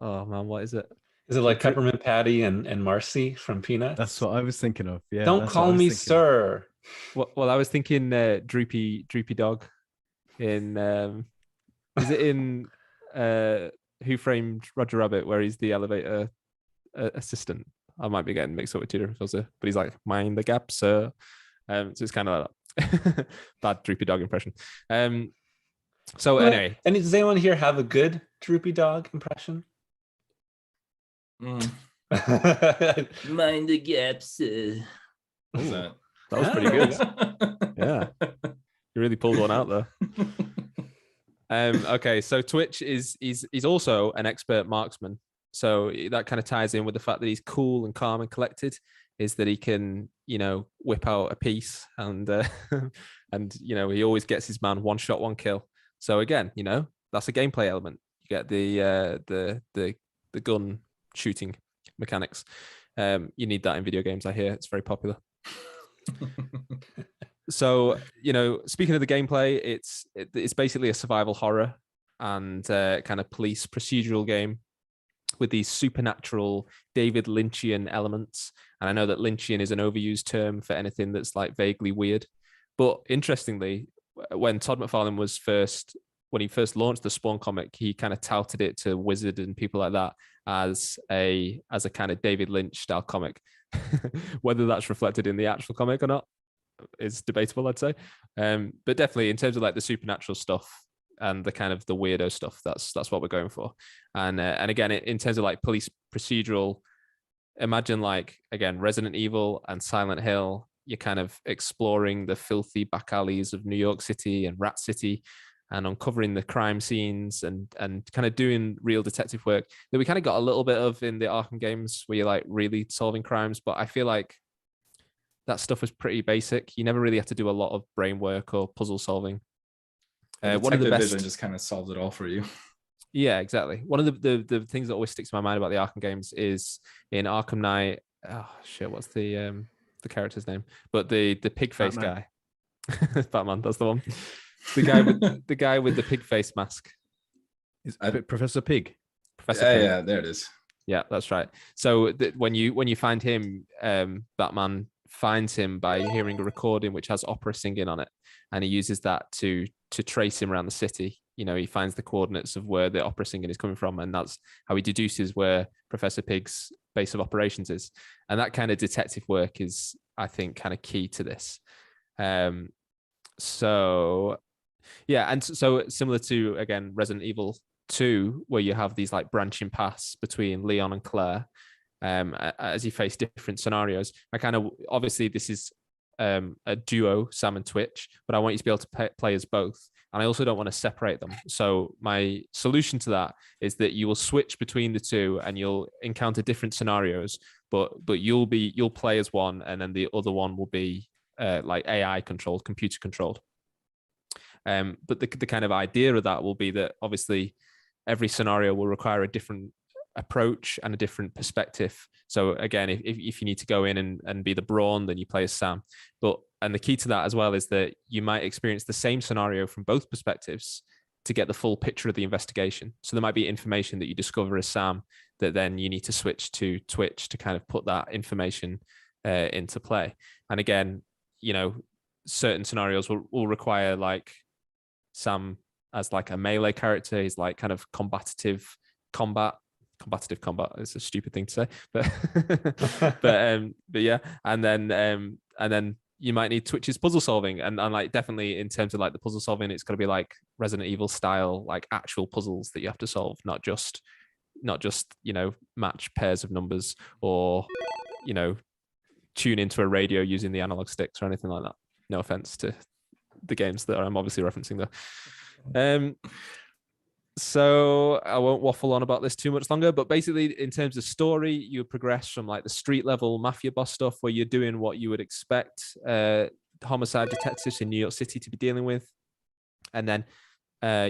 Oh man, what is it? Is it like Peppermint Patty and Marcy from Peanuts? That's what I was thinking of. Yeah. Don't call me sir. Well, I was thinking Droopy Dog in is it in Who Framed Roger Rabbit, where he's the elevator assistant? I might be getting mixed up with two different films there, but he's like, mind the gap, sir. So it's kind of like that. Bad Droopy Dog impression. So anyway, and does anyone here have a good Droopy Dog impression? Mind the gap, sir. That was pretty good. Yeah, you really pulled one out there. Okay, so Twitch he's also an expert marksman. So that kind of ties in with the fact that he's cool and calm and collected, is that he can, you know, whip out a piece and and you know, he always gets his man one shot, one kill. So again, you know, that's a gameplay element. You get the gun shooting mechanics. You need that in video games, I hear. It's very popular. So, you know, speaking of the gameplay, it's basically a survival horror and kind of police procedural game with these supernatural David Lynchian elements. And I know that Lynchian is an overused term for anything that's like vaguely weird. But interestingly, when Todd McFarlane when he first launched the Spawn comic, he kind of touted it to Wizard and people like that as a kind of David Lynch style comic. Whether that's reflected in the actual comic or not is debatable, I'd say. But definitely in terms of like the supernatural stuff and the kind of the weirdo stuff, that's what we're going for. And again, in terms of like police procedural, imagine like, again, Resident Evil and Silent Hill. You're kind of exploring the filthy back alleys of New York City and Rat City and uncovering the crime scenes and kind of doing real detective work that we kind of got a little bit of in the Arkham games, where you're like really solving crimes. But I feel like that stuff was pretty basic. You never really have to do a lot of brain work or puzzle solving. One of the best vision just kind of solved it all for you. Yeah, exactly. One of the things that always sticks in my mind about the Arkham games is in Arkham Knight. Oh shit, what's the character's name? But the pig face guy. Batman, that's the one. The guy with the pig face mask. Is Professor Pig? Professor Pig. Yeah, there it is. Yeah, that's right. So when you find him, Batman finds him by hearing a recording which has opera singing on it, and he uses that to trace him around the city. You know, he finds the coordinates of where the opera singing is coming from, and that's how he deduces where Professor Pig's base of operations is. And that kind of detective work is, I think, kind of key to this. So yeah, and so similar to, again, Resident Evil 2, where you have these like branching paths between Leon and Claire as you face different scenarios. I kind of, obviously this is a duo, Sam and Twitch, but I want you to be able to play as both. And I also don't want to separate them. So my solution to that is that you will switch between the two and you'll encounter different scenarios, but you'll play as one, and then the other one will be like AI controlled, computer controlled. But the kind of idea of that will be that obviously every scenario will require a different approach and a different perspective. So again, if you need to go in and be the brawn, then you play as Sam. And the key to that as well is that you might experience the same scenario from both perspectives to get the full picture of the investigation. So there might be information that you discover as Sam that then you need to switch to Twitch to kind of put that information into play. And again, certain scenarios will require like Sam as like a melee character. He's like kind of combative combat. It's a stupid thing to say, but yeah. And then you might need Twitch's puzzle solving, and like definitely in terms of like the puzzle solving, it's got to be like Resident Evil style, like actual puzzles that you have to solve, not just match pairs of numbers or tune into a radio using the analog sticks or anything like that. No offense to the games that I'm obviously referencing there. So I won't waffle on about this too much longer, but basically in terms of story, you progress from like the street level mafia boss stuff where you're doing what you would expect homicide detectives in New York City to be dealing with. And then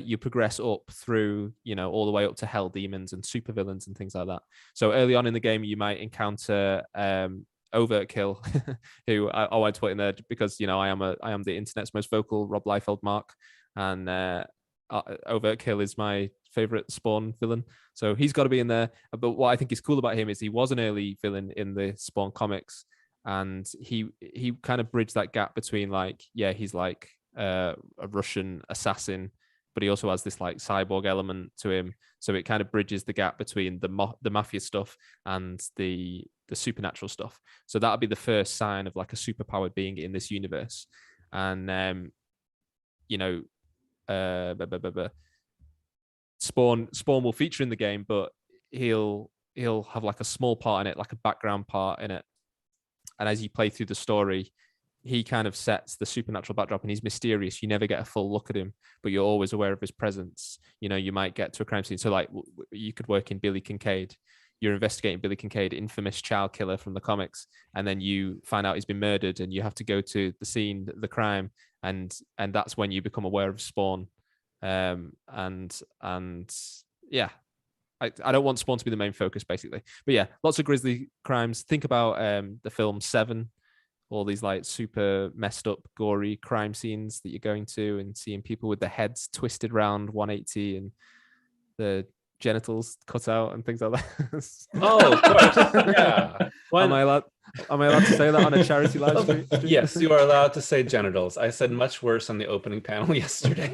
you progress up through, all the way up to hell demons and supervillains and things like that. So early on in the game, you might encounter Overt Kill, who I wanted to put in there because, I am the internet's most vocal Rob Liefeld mark. And Overt Kill is my favorite Spawn villain, so he's got to be in there. But what I think is cool about him is he was an early villain in the Spawn comics, and he kind of bridged that gap between like, he's like a Russian assassin, but he also has this like cyborg element to him, so it kind of bridges the gap between the mafia stuff and the supernatural stuff. So that'll be the first sign of like a superpowered being in this universe. And Spawn will feature in the game, but he'll have like a small part in it, like a background part in it. And as you play through the story, he kind of sets the supernatural backdrop, and he's mysterious. You never get a full look at him, but you're always aware of his presence. You might get to a crime scene. So like you could work in Billy Kincaid. You're investigating Billy Kincaid, infamous child killer from the comics, and then you find out he's been murdered, and you have to go to the scene, the crime, and that's when you become aware of Spawn. I don't want Spawn to be the main focus, basically. But yeah, lots of grisly crimes. Think about the film Seven, all these like super messed up, gory crime scenes that you're going to and seeing people with their heads twisted around 180 and the genitals cut out and things like that. Oh, of course. Yeah. Am I allowed to say that on a charity live stream? Yes, you are allowed to say genitals. I said much worse on the opening panel yesterday.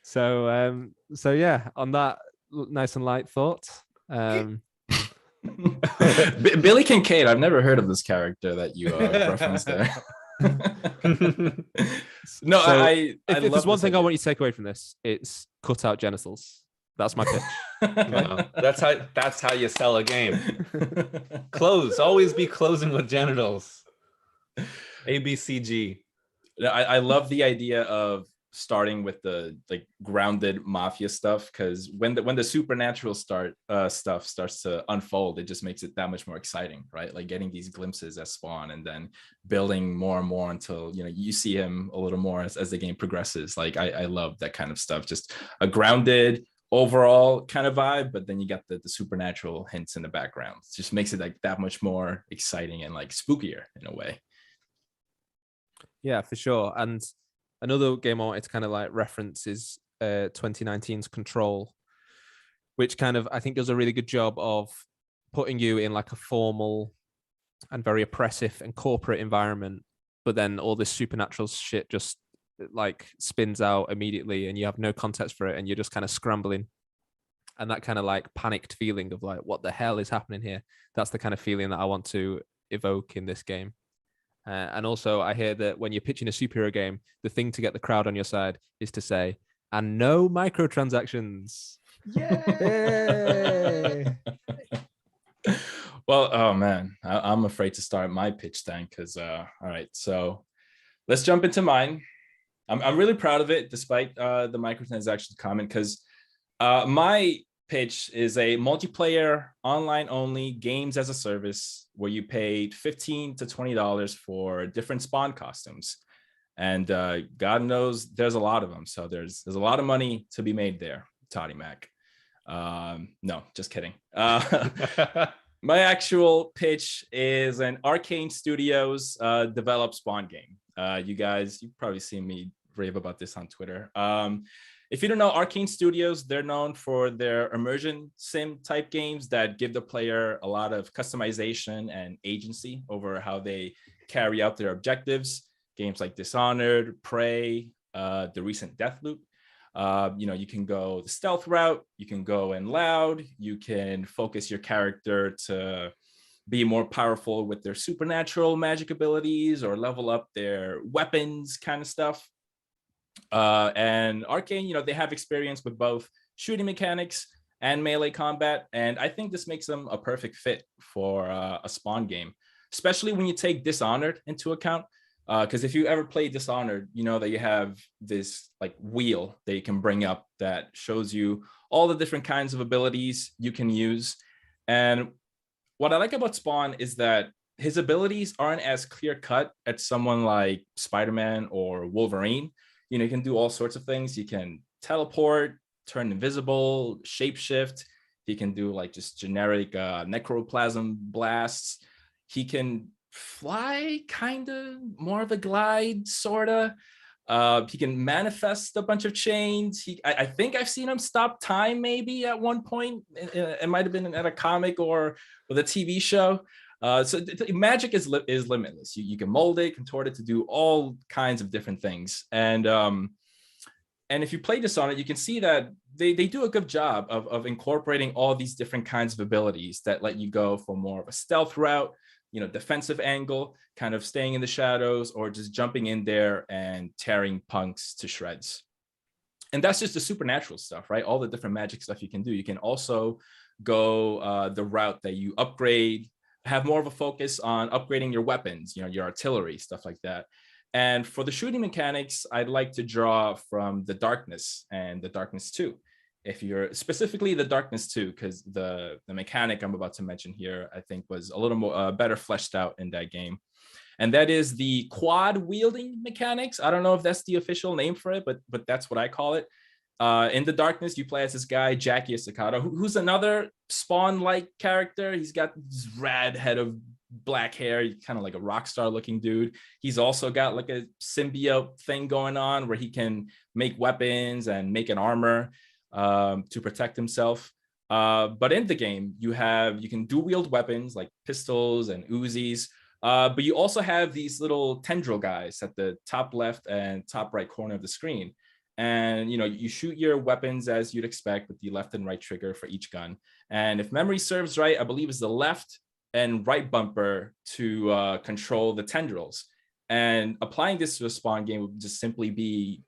So yeah, on that nice and light thought. Billy Kincaid, I've never heard of this character that you referenced there. No, so if there's one thing I want you to take away from this, it's cut out genitals. That's my pitch. That's how you sell a game. Close. Always be closing with genitals. ABCG. I love the idea of starting with the like grounded mafia stuff, because when the supernatural stuff starts to unfold, it just makes it that much more exciting, right? Like getting these glimpses as Spawn and then building more and more until you see him a little more as the game progresses. Like I love that kind of stuff. Just a grounded overall kind of vibe, but then you got the supernatural hints in the background. It just makes it like that much more exciting and like spookier in a way. Yeah, for sure. And another game I wanted to kind of like reference is 2019's Control, which kind of I think does a really good job of putting you in like a formal and very oppressive and corporate environment, but then all this supernatural shit just like spins out immediately and you have no context for it and you're just kind of scrambling. And that kind of like panicked feeling of like, what the hell is happening here? That's the kind of feeling that I want to evoke in this game. And also I hear that when you're pitching a superhero game, the thing to get the crowd on your side is to say, and no microtransactions. Yay! Well, oh man, I'm afraid to start my pitch then because all right, so let's jump into mine. I'm really proud of it despite the microtransactions comment, because my pitch is a multiplayer online only games as a service where you paid $15 to $20 for different Spawn costumes, and God knows there's a lot of them, so there's a lot of money to be made there, Toddy Mac. No, just kidding. My actual pitch is an Arcane Studios developed Spawn game. You've probably seen me rave about this on Twitter. If you don't know, Arcane Studios, they're known for their immersion sim type games that give the player a lot of customization and agency over how they carry out their objectives. Games like Dishonored, Prey, the recent Deathloop. You can go the stealth route, you can go in loud, you can focus your character to be more powerful with their supernatural magic abilities or level up their weapons kind of stuff. And Arcane, they have experience with both shooting mechanics and melee combat. And I think this makes them a perfect fit for a Spawn game, especially when you take Dishonored into account. Because if you ever play Dishonored, you know that you have this like wheel that you can bring up that shows you all the different kinds of abilities you can use. And what I like about Spawn is that his abilities aren't as clear cut as someone like Spider-Man or Wolverine. You can do all sorts of things. You can teleport, turn invisible, shapeshift. He can do like just generic necroplasm blasts. He can fly, kind of, more of a glide, sort of. He can manifest a bunch of chains. I think I've seen him stop time maybe at one point. It might have been at a comic or with a TV show. So magic is limitless. You can mold it, contort it to do all kinds of different things. And if you play Dishonored, you can see that they do a good job of incorporating all these different kinds of abilities that let you go for more of a stealth route, defensive angle, kind of staying in the shadows, or just jumping in there and tearing punks to shreds. And that's just the supernatural stuff, right? All the different magic stuff you can do. You can also go the route that you upgrade, have more of a focus on upgrading your weapons, your artillery, stuff like that. And for the shooting mechanics, I'd like to draw from the Darkness and the Darkness 2. If you're specifically the Darkness 2, because the mechanic I'm about to mention here, I think was a little more better fleshed out in that game. And that is the quad wielding mechanics. I don't know if that's the official name for it, but that's what I call it. In the Darkness, you play as this guy, Jackie Estacado, who's another Spawn-like character. He's got this rad head of black hair, kind of like a rock star looking dude. He's also got like a symbiote thing going on where he can make weapons and make an armor to protect himself. But in the game, you can dual wield weapons like pistols and Uzis. But you also have these little tendril guys at the top left and top right corner of the screen. And you shoot your weapons as you'd expect with the left and right trigger for each gun. And if memory serves right, I believe it's the left and right bumper to control the tendrils. And applying this to a Spawn game would just simply be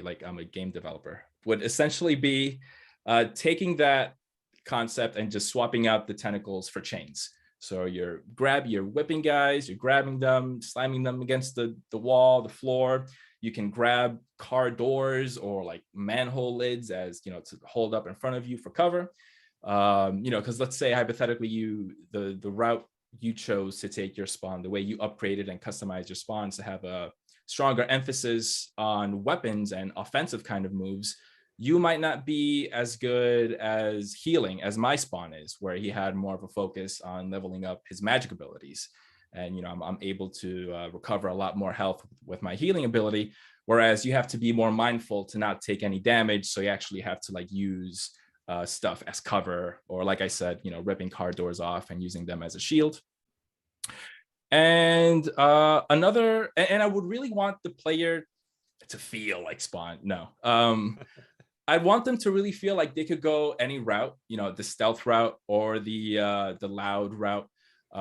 like I'm a game developer, would essentially be taking that concept and just swapping out the tentacles for chains. So you're whipping guys, you're grabbing them, slamming them against the wall, the floor. You can grab car doors or like manhole lids as to hold up in front of you for cover. Because let's say hypothetically the route you chose to take your Spawn, the way you upgraded and customized your spawns to have a stronger emphasis on weapons and offensive kind of moves, you might not be as good as healing as my Spawn is, where he had more of a focus on leveling up his magic abilities. And I'm able to recover a lot more health with my healing ability, whereas you have to be more mindful to not take any damage. So you actually have to like use stuff as cover, or like I said, ripping car doors off and using them as a shield. And I would really want the player to feel like Spawn. No, I want them to really feel like they could go any route, the stealth route or the loud route.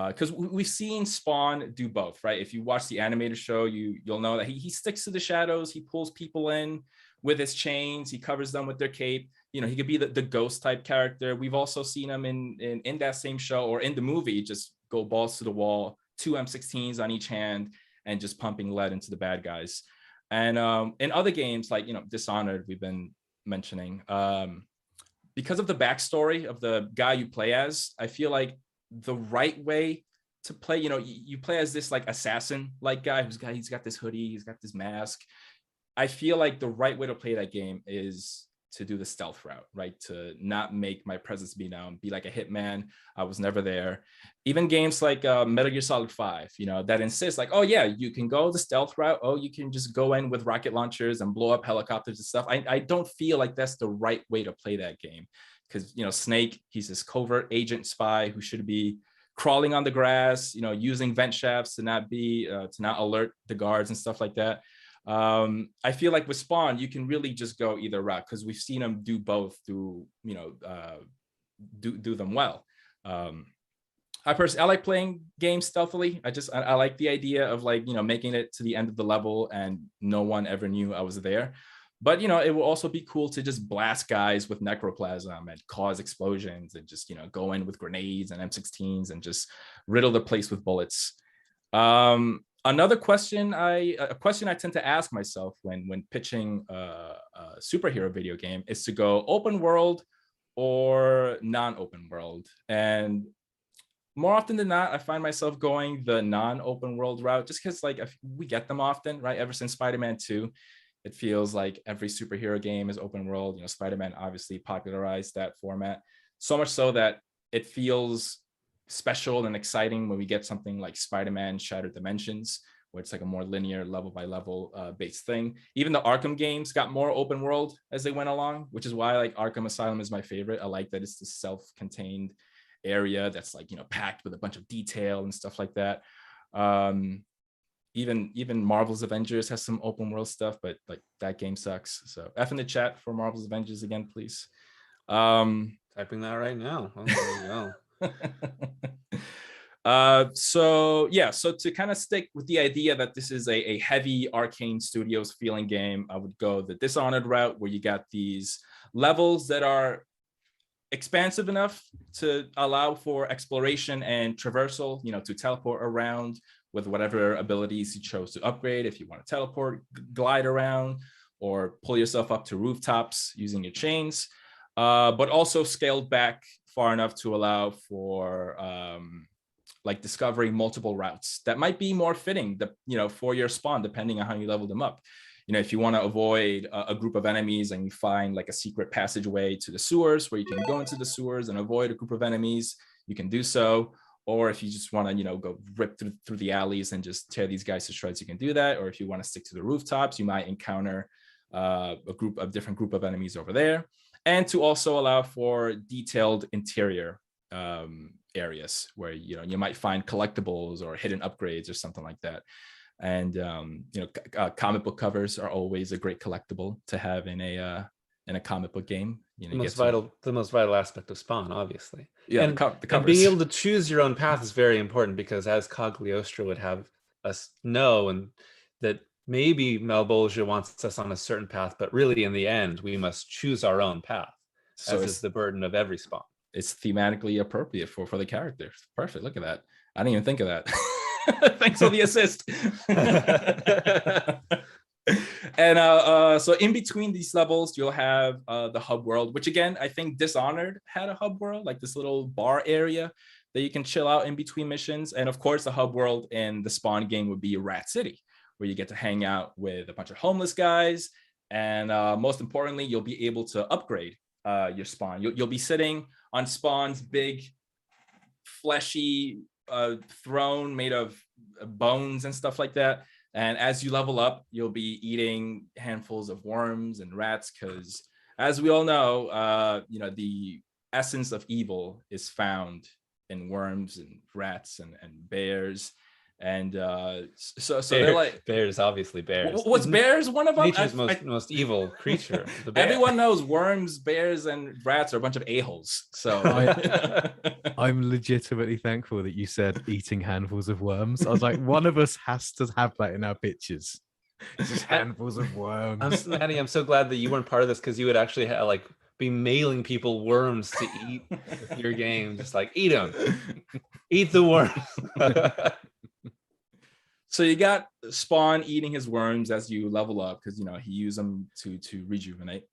Because we've seen Spawn do both, right? If you watch the animated show, you'll know that he sticks to the shadows. He pulls people in with his chains. He covers them with their cape. He could be the ghost type character. We've also seen him in that same show or in the movie just go balls to the wall, 2 M16s on each hand, and just pumping lead into the bad guys. And in other games like Dishonored, we've been mentioning, because of the backstory of the guy you play as, I feel like the right way to play, you play as this like assassin like guy he's got this hoodie, he's got this mask. I feel like the right way to play that game is to do the stealth route, right? To not make my presence be known, be like a hitman. I was never there. Even games like Metal Gear Solid 5, you know, that insist like, oh yeah, you can go the stealth route. Oh, you can just go in with rocket launchers and blow up helicopters and stuff. I don't feel like that's the right way to play that game. Because, you know, Snake, he's this covert agent spy who should be crawling on the grass, you know, using vent shafts to not alert the guards and stuff like that. I feel like with Spawn, you can really just go either route because we've seen them do both, do them well. I like playing games stealthily. I like the idea of like, you know, making it to the end of the level and no one ever knew I was there. But, you know, it will also be cool to just blast guys with necroplasm and cause explosions and just, you know, go in with grenades and M16s and just riddle the place with bullets. Another question I tend to ask myself when pitching a superhero video game is to go open world or non-open world. And more often than not, I find myself going the non-open world route just because like we get them often, right? Ever since Spider-Man 2, it feels like every superhero game is open world. You know, Spider-Man obviously popularized that format so much so that it feels special and exciting when we get something like Spider-Man Shattered Dimensions, where it's like a more linear level by level based thing. Even the Arkham games got more open world as they went along, which is why like Arkham Asylum is my favorite. I like that it's this self-contained area that's like, you know, packed with a bunch of detail and stuff like that. Even Marvel's Avengers has some open world stuff, but like that game sucks. So F in the chat for Marvel's Avengers again, please. Typing that right now. Oh, there you go. So to kind of stick with the idea that this is a heavy Arcane Studios feeling game, I would go the Dishonored route, where you got these levels that are expansive enough to allow for exploration and traversal, you know, to teleport around with whatever abilities you chose to upgrade. If you want to teleport, glide around, or pull yourself up to rooftops using your chains, but also scaled back far enough to allow for like discovering multiple routes that might be more fitting, for your spawn, depending on how you level them up. You know, if you want to avoid a group of enemies and you find like a secret passageway to the sewers where you can go into the sewers and avoid a group of enemies, you can do so. Or if you just want to, go rip through the alleys and just tear these guys to shreds, you can do that. Or if you want to stick to the rooftops, you might encounter a different group of enemies over there. And to also allow for detailed interior areas where, you might find collectibles or hidden upgrades or something like that. And, comic book covers are always a great collectible to have in a comic book game. The most vital aspect of Spawn, obviously. Yeah, and, and being able to choose your own path is very important, because as Cagliostro would have us know, and that maybe Malbolgia wants us on a certain path, but really in the end, we must choose our own path. So as is the burden of every Spawn. It's thematically appropriate for the character. Perfect. Look at that. I didn't even think of that. Thanks for the assist. And so in between these levels, you'll have the hub world, which again, I think Dishonored had a hub world, like this little bar area that you can chill out in between missions. And of course, the hub world in the Spawn game would be Rat City, where you get to hang out with a bunch of homeless guys. And most importantly, you'll be able to upgrade your Spawn. You'll be sitting on Spawn's big, fleshy throne made of bones and stuff like that. And as you level up, you'll be eating handfuls of worms and rats, because as we all know, the essence of evil is found in worms and rats and bears. And so they're like bears, obviously bears. Was bears one of them? Nature's most evil creature. The bear. Everyone knows worms, bears, and rats are a bunch of a-holes. So I'm legitimately thankful that you said eating handfuls of worms. I was like, one of us has to have that in our pictures. Just handfuls of worms. Maddie, I'm so glad that you weren't part of this, because you would actually be mailing people worms to eat with your game. Just like, eat them. Eat the worms. So you got Spawn eating his worms as you level up, because he used them to rejuvenate.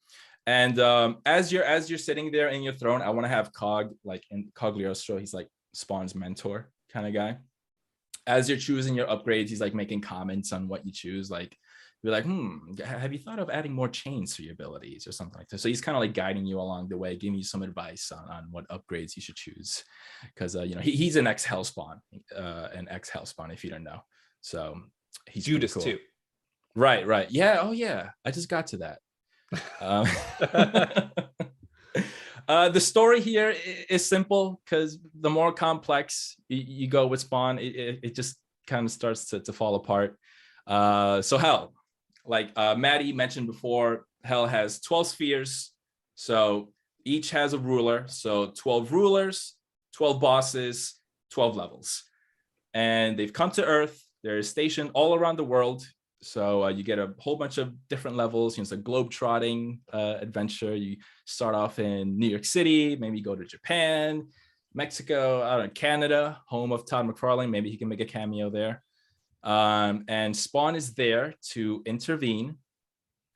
And as you're sitting there in your throne, I want to have Cog, like in Cagliostro, he's like Spawn's mentor kind of guy. as you're choosing your upgrades, he's like making comments on what you choose. Like, you're like, have you thought of adding more chains to your abilities or something like that? So he's kind of like guiding you along the way, giving you some advice on what upgrades you should choose. Because, he's an ex-Hellspawn, if you don't know. So he's Judas cool. too. Right. Yeah. Oh, yeah. I just got to that. The story here is simple because the more complex you go with Spawn, it just kind of starts to fall apart. So Hell, like Maddie mentioned before, Hell has 12 spheres. So each has a ruler. So 12 rulers, 12 bosses, 12 levels. And they've come to Earth. They're stationed all around the world. So you get a whole bunch of different levels. It's a globe-trotting adventure. You start off in New York City, maybe go to Japan, Mexico, I don't know, Canada, home of Todd McFarlane. Maybe he can make a cameo there. And Spawn is there to intervene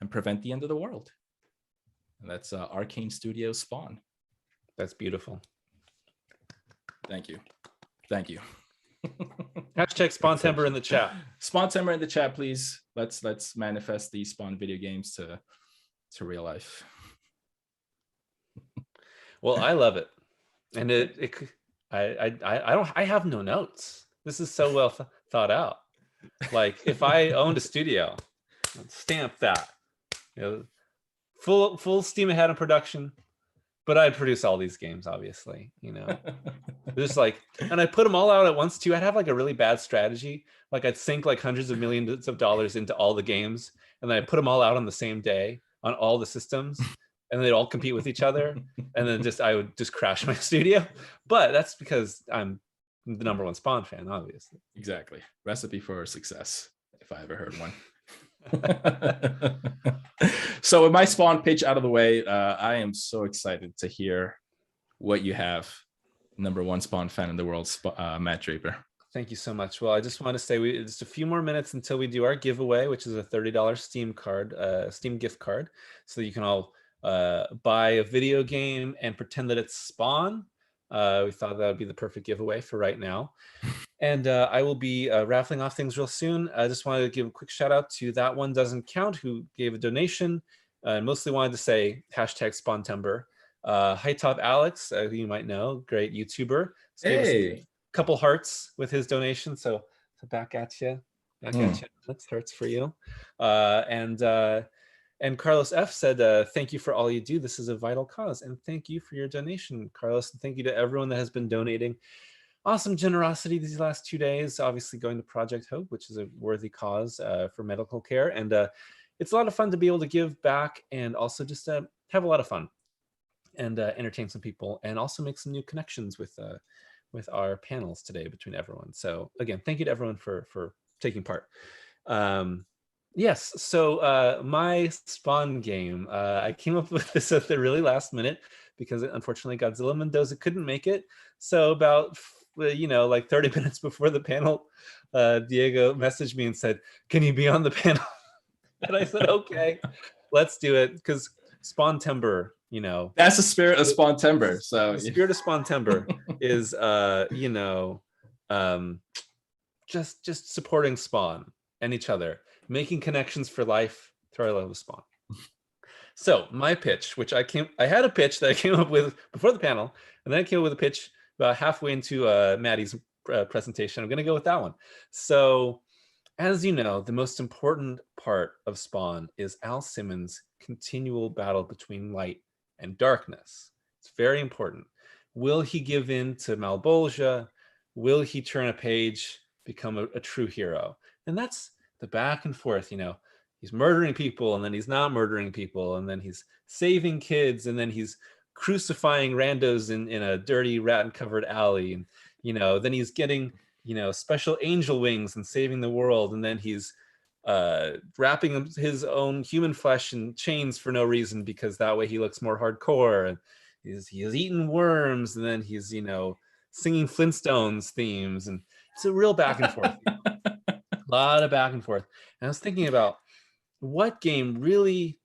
and prevent the end of the world. And that's Arcane Studios Spawn. That's beautiful. Thank you. Hashtag Spawntember in the chat. Spawntember in the chat, please. Let's manifest these Spawn video games to real life. Well, I love it, and I have no notes. This is so well thought out. Like if I owned a studio, I'd stamp that. Full steam ahead in production. But I'd produce all these games, obviously, just like, and I put them all out at once too. I'd have like a really bad strategy. Like I'd sink like hundreds of millions of dollars into all the games, and then I put them all out on the same day on all the systems, and they'd all compete with each other. And then I would just crash my studio. But that's because I'm the #1 Spawn fan, obviously. Exactly. Recipe for success, if I ever heard one. So with my Spawn pitch out of the way, I am so excited to hear what you have. #1 Spawn fan in the world, Matt Draper. Thank you so much. Well, I just want to say just a few more minutes until we do our giveaway, which is a $30 Steam gift card. So you can all buy a video game and pretend that it's Spawn. We thought that would be the perfect giveaway for right now. And I will be raffling off things real soon. I just wanted to give a quick shout out to That One Doesn't Count, who gave a donation. And mostly wanted to say hashtag Spawntember. High Top Alex, who you might know, great YouTuber. Gave us a couple hearts with his donation. So back at you. Alex, hearts for you. And Carlos F said, thank you for all you do. This is a vital cause. And thank you for your donation, Carlos. And thank you to everyone that has been donating. Awesome generosity these last 2 days, obviously going to Project Hope, which is a worthy cause for medical care. And it's a lot of fun to be able to give back and also just have a lot of fun and entertain some people and also make some new connections with our panels today between everyone. So again, thank you to everyone for taking part. Yes, so my Spawn game, I came up with this at the really last minute because unfortunately Godzilla Mendoza couldn't make it. So about like 30 minutes before the panel, Diego messaged me and said, can you be on the panel? And I said, okay, let's do it, because Spawntember, that's the spirit of Spawntember. So the spirit of Spawntember is just supporting Spawn and each other, making connections for life through our love of Spawn. So my pitch, which I had a pitch that I came up with before the panel, and then I came up with a pitch about halfway into Maddie's presentation. I'm going to go with that one. So, as you know, the most important part of Spawn is Al Simmons' continual battle between light and darkness. It's very important. Will he give in to Malbolgia? Will he turn a page, become a true hero? And that's the back and forth, He's murdering people, and then he's not murdering people, and then he's saving kids, and then he's crucifying randos in a dirty rat-covered alley, and then he's getting special angel wings and saving the world, and then he's wrapping his own human flesh in chains for no reason, because that way he looks more hardcore, and he's eating worms, and then he's singing Flintstones themes, and it's a real back and forth. A lot of back and forth. And I was thinking about what game really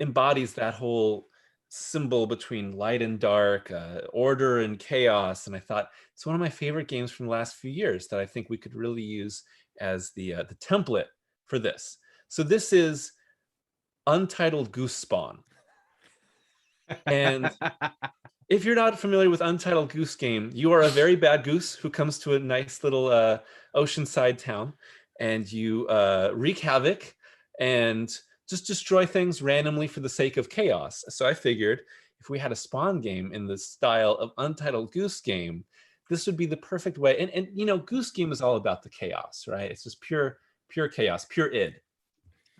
embodies that whole symbol between light and dark, order and chaos. And I thought it's one of my favorite games from the last few years that I think we could really use as the template for this. So this is Untitled Goose Spawn. And if you're not familiar with Untitled Goose Game, you are a very bad goose who comes to a nice little oceanside town, and you wreak havoc and just destroy things randomly for the sake of chaos. So I figured if we had a Spawn game in the style of Untitled Goose Game, this would be the perfect way. And you know, Goose Game is all about the chaos, right? It's just pure chaos, pure id.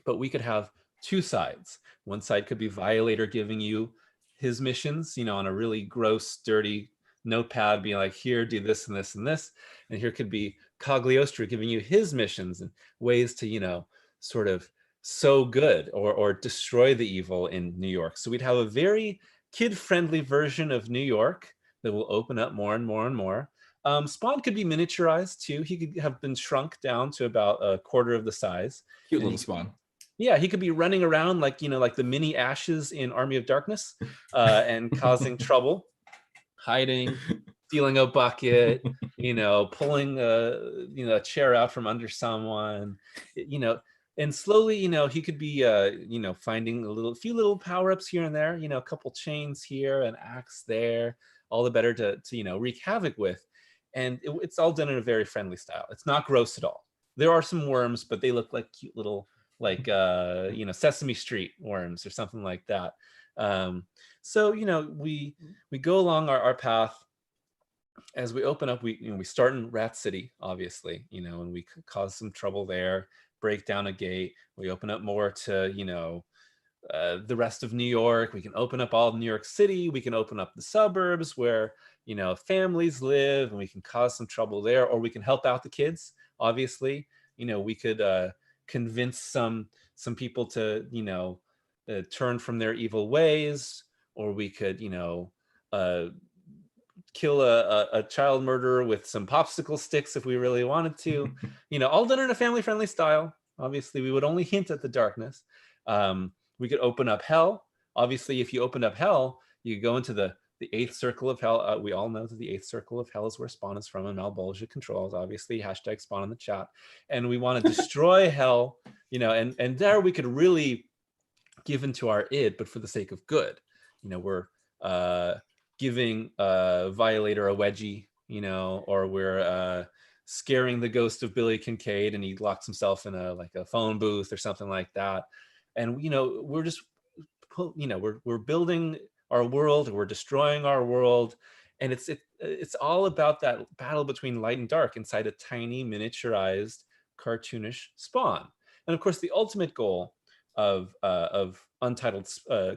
But we could have two sides. One side could be Violator giving you his missions, you know, on a really gross, dirty notepad, being like, here, do this and this and this. And here could be Cagliostro giving you his missions and ways to, you know, sort of sow good or destroy the evil in New York. So we'd have a very kid-friendly version of New York that will open up more and more and more. Spawn could be miniaturized too. He could have been shrunk down to about a quarter of the size. Cute little Spawn. Yeah, he could be running around like, you know, like the mini Ashes in Army of Darkness, and causing trouble, hiding, stealing a bucket, you know, pulling a chair out from under someone, you know, and slowly, you know, he could be, you know, finding a few little power-ups here and there, you know, a couple chains here, an axe there, all the better to you know, wreak havoc with. And it's all done in a very friendly style. It's not gross at all. There are some worms, but they look like cute little, like you know, Sesame Street worms or something like that. So you know, we go along our path. As we open up, we start in Rat City, obviously, you know, and we cause some trouble there, break down a gate. We open up more to, you know, the rest of New York. We can open up all of New York City. We can open up the suburbs where, you know, families live, and we can cause some trouble there, or we can help out the kids. Obviously, you know, we could convince some people to, you know, turn from their evil ways, or we could, you know, kill a child murderer with some popsicle sticks if we really wanted to, you know, all done in a family-friendly style. Obviously, we would only hint at the darkness. We could open up hell. Obviously, if you opened up hell, you could go into the eighth circle of hell. We all know that the eighth circle of hell is where Spawn is from, and Malbolgia controls, obviously, hashtag Spawn in the chat. And we want to destroy hell, you know, and there we could really give into our id, but for the sake of good. You know, we're giving Violator a wedgie, you know, or we're scaring the ghost of Billy Kincaid and he locks himself in a phone booth or something like that. And, you know, we're just, you know, we're building our world, we're destroying our world. And it's all about that battle between light and dark inside a tiny miniaturized cartoonish Spawn. And of course, the ultimate goal of Untitled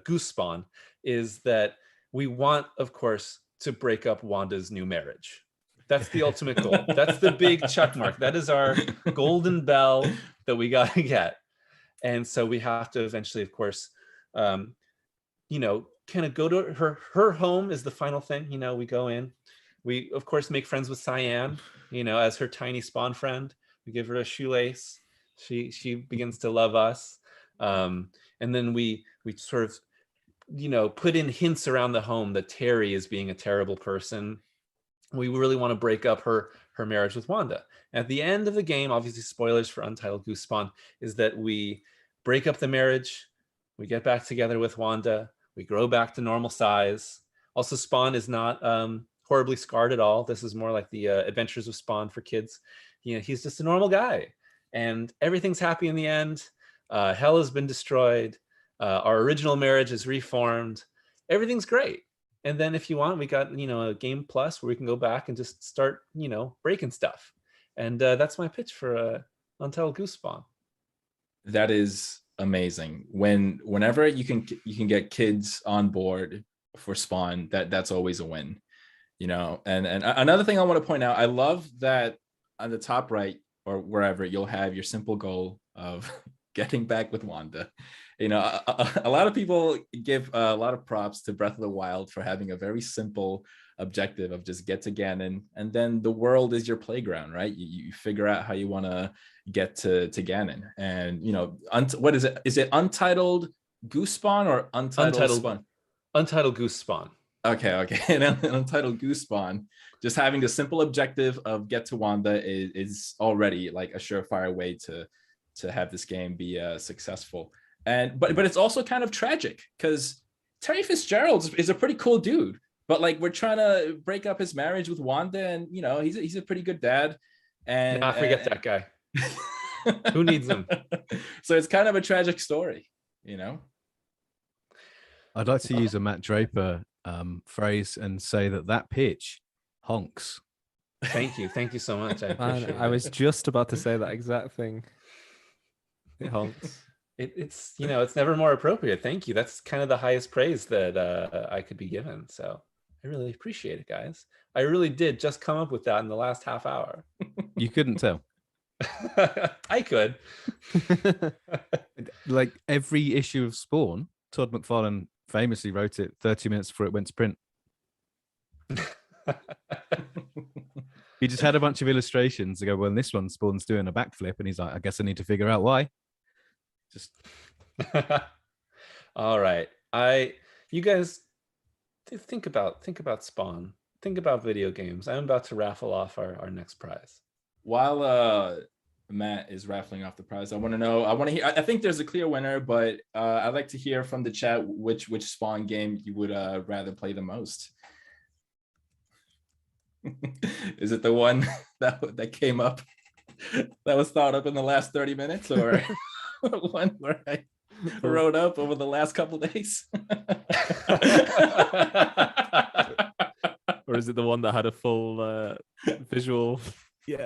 Goose Spawn is that we want, of course, to break up Wanda's new marriage. That's the ultimate goal. That's the big check mark. That is our golden bell that we got to get. And so we have to eventually, of course, you know, kind of go to her home is the final thing. You know, we go in. We, of course, make friends with Cyan, you know, as her tiny Spawn friend. We give her a shoelace. She begins to love us. And then we sort of, you know, put in hints around the home that Terry is being a terrible person. We really want to break up her marriage with Wanda. At the end of the game, obviously spoilers for Untitled Goose Spawn, is that we break up the marriage, we get back together with Wanda, we grow back to normal size. Also, Spawn is not horribly scarred at all. This is more like the Adventures of Spawn for kids. You know, he's just a normal guy, and everything's happy in the end. Hell has been destroyed. Our original marriage is reformed. Everything's great. And then if you want, we got, you know, a game plus where we can go back and just start, you know, breaking stuff. And that's my pitch for Untitled Goose Spawn. That is amazing. Whenever you can get kids on board for Spawn, that's always a win, you know. And another thing I want to point out, I love that on the top right or wherever you'll have your simple goal of getting back with Wanda. You know, a lot of people give a lot of props to Breath of the Wild for having a very simple objective of just get to Ganon, and then the world is your playground, right? You figure out how you want to get to Ganon. And, you know, what is it? Is it Untitled Goose Spawn or Untitled Spawn? Untitled Goose Spawn. Okay. And Untitled Goose Spawn, just having the simple objective of get to Wanda is already like a surefire way to have this game be successful. And but it's also kind of tragic because Terry Fitzgerald is a pretty cool dude, but like we're trying to break up his marriage with Wanda, and you know he's a pretty good dad. And forget that guy. Who needs him? So it's kind of a tragic story, you know. I'd like to use a Matt Draper phrase and say that pitch honks. Thank you so much. I appreciate it. I was just about to say that exact thing. It honks. It's it's never more appropriate. Thank you. That's kind of the highest praise that I could be given. So I really appreciate it, guys. I really did just come up with that in the last half hour. You couldn't tell. I could. Like every issue of Spawn, Todd McFarlane famously wrote it 30 minutes before it went to print. He just had a bunch of illustrations to go, well, in this one, Spawn's doing a backflip, and he's like, I guess I need to figure out why. Just all right. You guys think about Spawn. Think about video games. I'm about to raffle off our next prize. While Matt is raffling off the prize, I want to hear. I think there's a clear winner, but I'd like to hear from the chat which Spawn game you would rather play the most. Is it the one that came up that was thought up in the last 30 minutes, or the one where I wrote up over the last couple of days? Or is it the one that had a full visual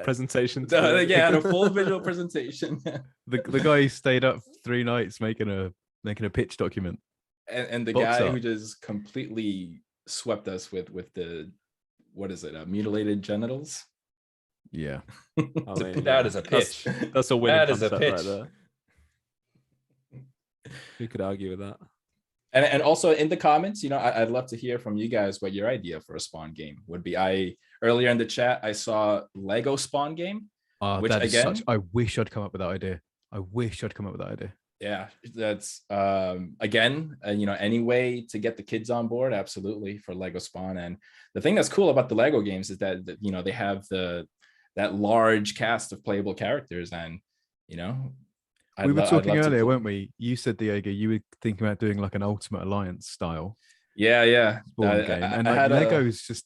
presentation? Yeah, had a full visual presentation. The guy who stayed up 3 nights making a pitch document, and the guy who just completely swept us with the, what is it? Mutilated genitals. Yeah, I mean, that is a pitch. That's a winning that is a pitch. right there. Who could argue with that? And also in the comments, I'd love to hear from you guys what your idea for a Spawn game would be. Earlier in the chat, I saw Lego Spawn game. Which again, I wish I'd come up with that idea. Yeah, that's again, any way to get the kids on board, absolutely, for Lego Spawn. And the thing that's cool about the Lego games is that they have that large cast of playable characters, and we were talking earlier, weren't we? You said, Diego, you were thinking about doing like an Ultimate Alliance style. Yeah. Spawn game, and Lego is just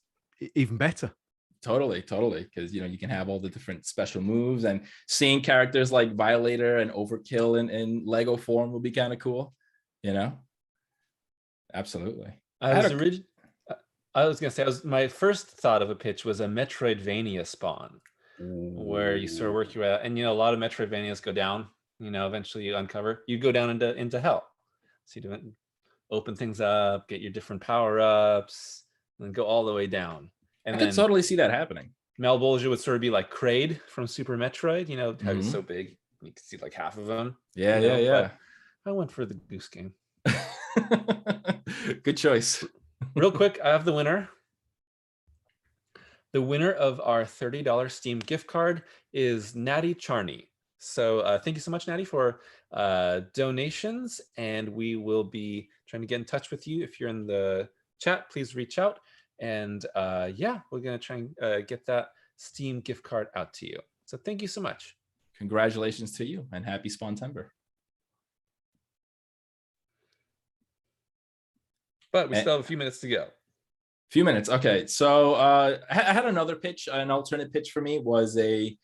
even better. Totally, because you can have all the different special moves, and seeing characters like Violator and Overkill in Lego form would be kind of cool. Absolutely. I was gonna say, my first thought of a pitch was a Metroidvania Spawn, where you sort of work your way out, and a lot of Metroidvanias go down. Eventually you uncover, you go down into hell. So you do open things up, get your different power-ups, and then go all the way down. And I could totally see that happening. Malbolgia would sort of be like Kraid from Super Metroid, how he's so big, you can see like half of him. Yeah. I went for the Goose game. Good choice. Real quick, I have the winner. The winner of our $30 Steam gift card is Natty Charney. So thank you so much, Natty, for donations. And we will be trying to get in touch with you. If you're in the chat, please reach out. And we're going to try and get that Steam gift card out to you. So thank you so much. Congratulations to you, and happy Spawn-tember. But we still have a few minutes to go. Few minutes. Okay. So I had another pitch. An alternate pitch for me was a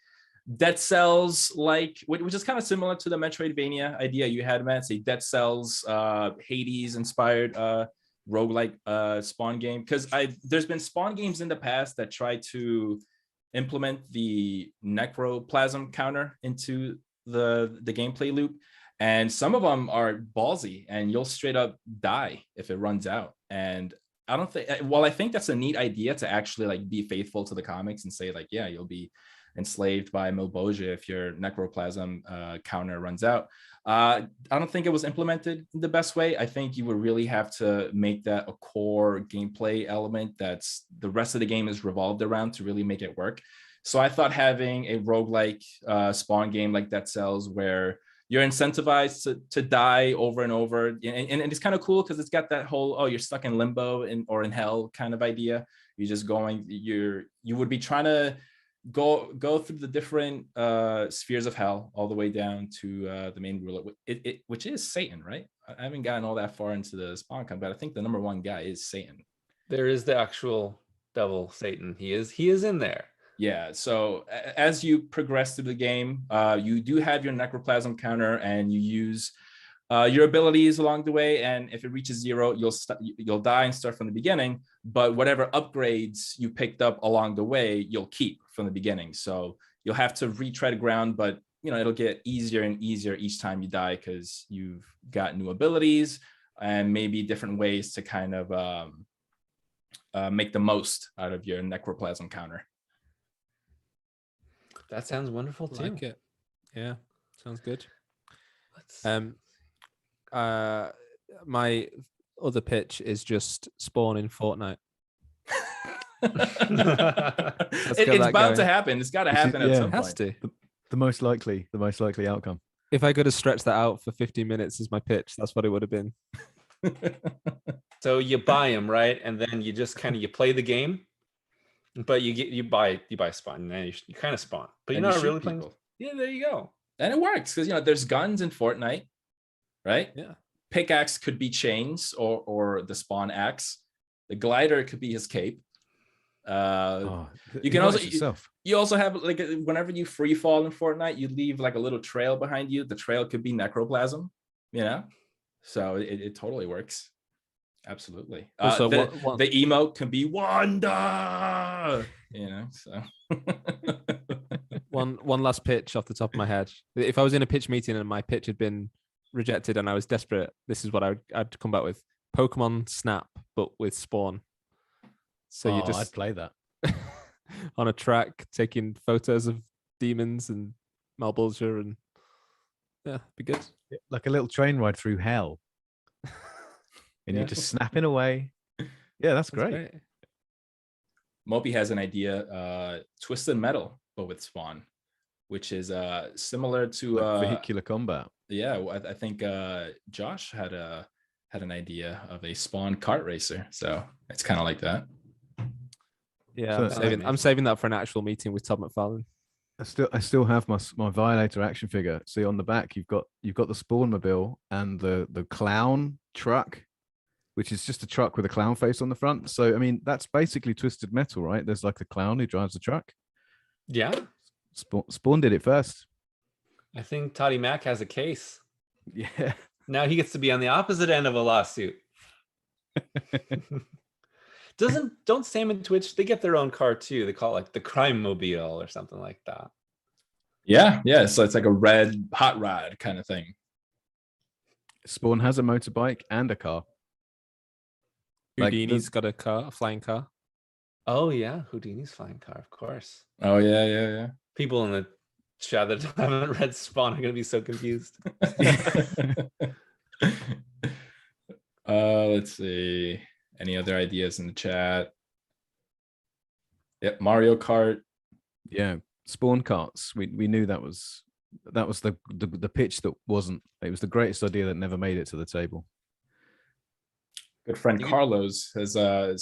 Dead Cells, which is kind of similar to the Metroidvania idea you had, Matt. Say Dead Cells, Hades inspired roguelike Spawn game. Because there's been Spawn games in the past that try to implement the necroplasm counter into the gameplay loop, and some of them are ballsy, and you'll straight up die if it runs out. And I think that's a neat idea to actually be faithful to the comics and say you'll be enslaved by Malbolgia if your necroplasm counter runs out. I don't think it was implemented the best way. I think you would really have to make that a core gameplay element that's the rest of the game is revolved around to really make it work. So I thought having a roguelike Spawn game like Dead Cells, where you're incentivized to die over and over. And it's kind of cool because it's got that whole, oh, you're stuck in limbo or in hell kind of idea. You're just going, you would be trying to go through the different spheres of hell all the way down to the main ruler, which is Satan, right? I haven't gotten all that far into the spawn con, but I think the number one guy is Satan. There is the actual devil Satan. He is in there. Yeah, so as you progress through the game, you do have your necroplasm counter, and you use your abilities along the way. And if it reaches 0, you'll die and start from the beginning. But whatever upgrades you picked up along the way, you'll keep from the beginning. So you'll have to retread ground, but it'll get easier and easier each time you die because you've got new abilities and maybe different ways to kind of make the most out of your necroplasm counter. That sounds wonderful too. Like it. Yeah, sounds good. My other pitch is just spawn in Fortnite. It's bound to happen. It's got to happen at some point. Has to. The most likely outcome. If I could have stretched that out for 15 minutes as my pitch, that's what it would have been. So you buy him, right? And then you just you play the game, but you buy spawn, and then you kind of spawn, but you're not really playing. Yeah, there you go. And it works because there's guns in Fortnite, right? Yeah. Pickaxe could be chains or the spawn axe. The glider could be his cape. You can also have like whenever you free fall in Fortnite, you leave like a little trail behind you. The trail could be necroplasm, so it totally works. Absolutely. Also, the emote can be Wanda, so. One last pitch off the top of my head. If I was in a pitch meeting and my pitch had been rejected and I was desperate, this is what I'd come back with: Pokemon Snap, but with spawn. So you just I'd play that on a track, taking photos of demons and Malbolgia, and be good. Like a little train ride through hell, and you're just snapping away. Yeah, that's great. Moby has an idea: Twisted Metal, but with spawn, which is similar to vehicular combat. Yeah, I think Josh had an idea of a spawn kart racer, so it's kind of like that. Yeah, I'm saving that for an actual meeting with Todd Mcfarlane. I still have my Violator action figure. See, on the back you've got the Spawn mobile and the clown truck, which is just a truck with a clown face on the front. So I mean, that's basically Twisted Metal, right? There's like a clown who drives the truck. Yeah. Spawn did it first. I think Toddy Mac has a case. Yeah. Now he gets to be on the opposite end of a lawsuit. Don't Sam and Twitch, they get their own car too. They call it like the Crime Mobile or something like that. Yeah. So it's like a red hot rod kind of thing. Spawn has a motorbike and a car. Houdini's got a car, a flying car. Oh yeah, Houdini's flying car, of course. Oh yeah. People in the chat that haven't read Spawn are gonna be so confused. Let's see. Any other ideas in the chat? Yep, Mario Kart. Yeah, Spawn carts. We knew that was the pitch that wasn't. It was the greatest idea that never made it to the table. Good friend Carlos has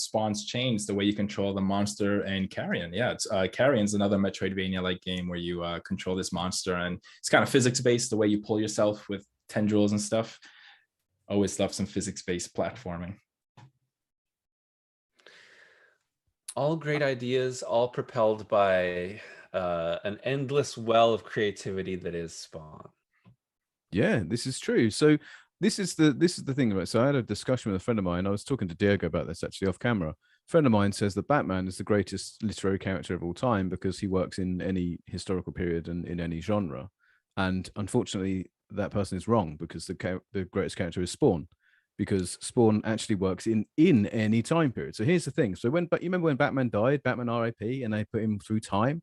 Spawn's Chains, the way you control the monster and Carrion. Yeah, it's Carrion's another Metroidvania-like game where you control this monster, and it's kind of physics-based, the way you pull yourself with tendrils and stuff. Always love some physics-based platforming. All great ideas, all propelled by an endless well of creativity that is Spawn. Yeah, this is true. So this is the thing, right? So I had a discussion with a friend of mine. I was talking to Diego about this actually off camera. A friend of mine says that Batman is the greatest literary character of all time because he works in any historical period and in any genre. And unfortunately, that person is wrong because the greatest character is Spawn. Because Spawn actually works in any time period. So here's the thing. So you remember when Batman died, Batman R.I.P., and they put him through time,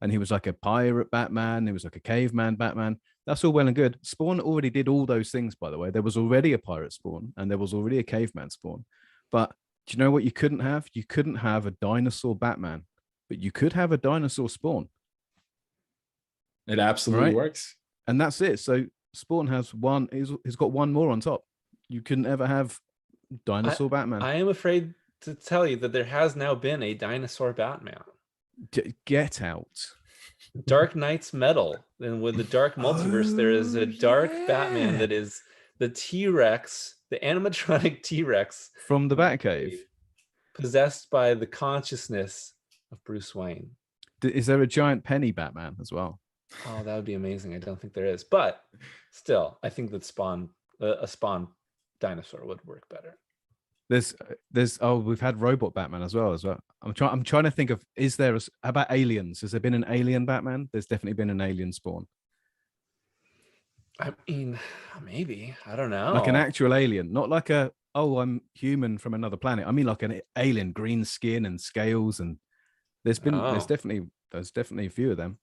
and he was like a pirate Batman, he was like a caveman Batman. That's all well and good. Spawn already did all those things, by the way. There was already a pirate Spawn, and there was already a caveman Spawn. But do you know what you couldn't have? You couldn't have a dinosaur Batman, but you could have a dinosaur Spawn. It absolutely works. And that's it. So Spawn has one. He's got one more on top. You couldn't ever have dinosaur Batman. I am afraid to tell you that there has now been a dinosaur Batman. Get out. Dark Knight's Metal. And with the Dark Multiverse, there is a dark Batman that is the T-Rex, the animatronic T-Rex from the Batcave, possessed by the consciousness of Bruce Wayne. Is there a giant penny Batman as well? Oh, that would be amazing. I don't think there is, but still, I think that a Spawn dinosaur would work better. We've had robot Batman as well. I'm trying to think of, how about aliens? Has there been an alien Batman? There's definitely been an alien Spawn. I mean, maybe, I don't know. Like an actual alien, not like I'm human from another planet. I mean like an alien, green skin and scales, and there's definitely a few of them.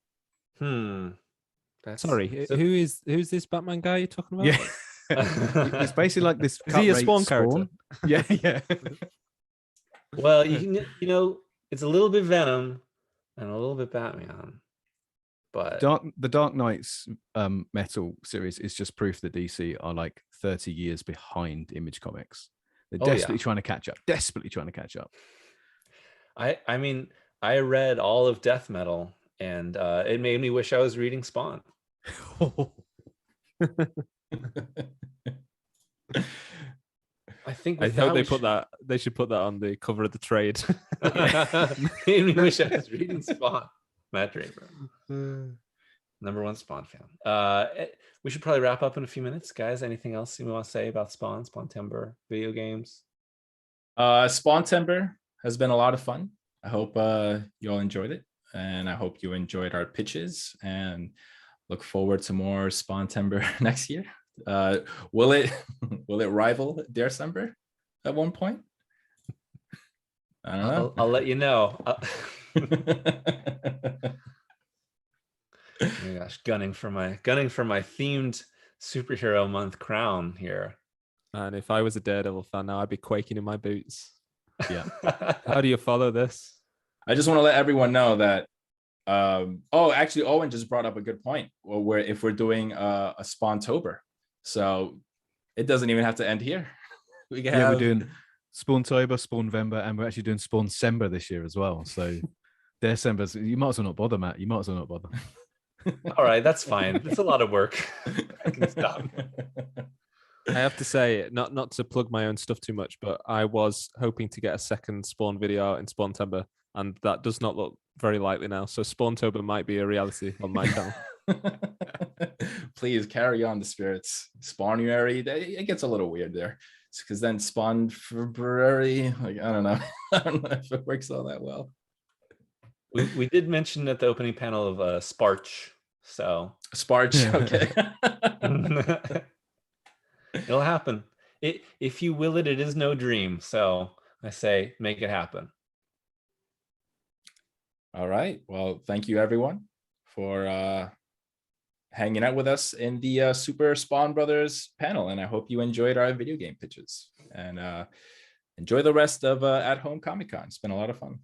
Sorry, who's this Batman guy you're talking about? Yeah. It's basically like this. Is he a Spawn character? Yeah. Well, it's a little bit Venom and a little bit Batman, but the Dark Knight's Metal series is just proof that DC are like 30 years behind Image Comics. They're desperately trying to catch up. I mean, I read all of Death Metal, and it made me wish I was reading Spawn. I hope they should put that on the cover of the trade. Made me wish I was reading Spawn. Matt Draper, number one Spawn fan. We should probably wrap up in a few minutes, guys. Anything else you want to say about Spawntember video games? Spawntember has been a lot of fun. I hope you all enjoyed it, and I hope you enjoyed our pitches, and look forward to more Spawntember next year. Will it rival December at one point? I don't know. I'll let you know. Oh my gosh, gunning for my themed superhero month crown here. And if I was a Daredevil fan now, I'd be quaking in my boots. Yeah. How do you follow this? I just want to let everyone know that actually Owen just brought up a good point. Well, if we're doing a Spawntober, so it doesn't even have to end here. We're doing Spawntober, Spawnvember, and we're actually doing Spawncember this year as well. So December's, you might as well not bother, Matt. You might as well not bother. All right, that's fine. It's a lot of work. I can stop. I have to say, not to plug my own stuff too much, but I was hoping to get a second Spawn video out in Spawntember, and that does not look very likely now. So Spawntober might be a reality on my channel. Please carry on the spirits. Spawnuary, it gets a little weird there, because then Spawn February, like I don't know if it works all that well. We did mention at the opening panel of Sparch, so Sparch, okay. It'll happen. If you will it is no dream. So I say make it happen. All right. Well, thank you everyone for hanging out with us in the Super Spawn Brothers panel, and I hope you enjoyed our video game pitches, and enjoy the rest of At Home Comic Con. It's been a lot of fun.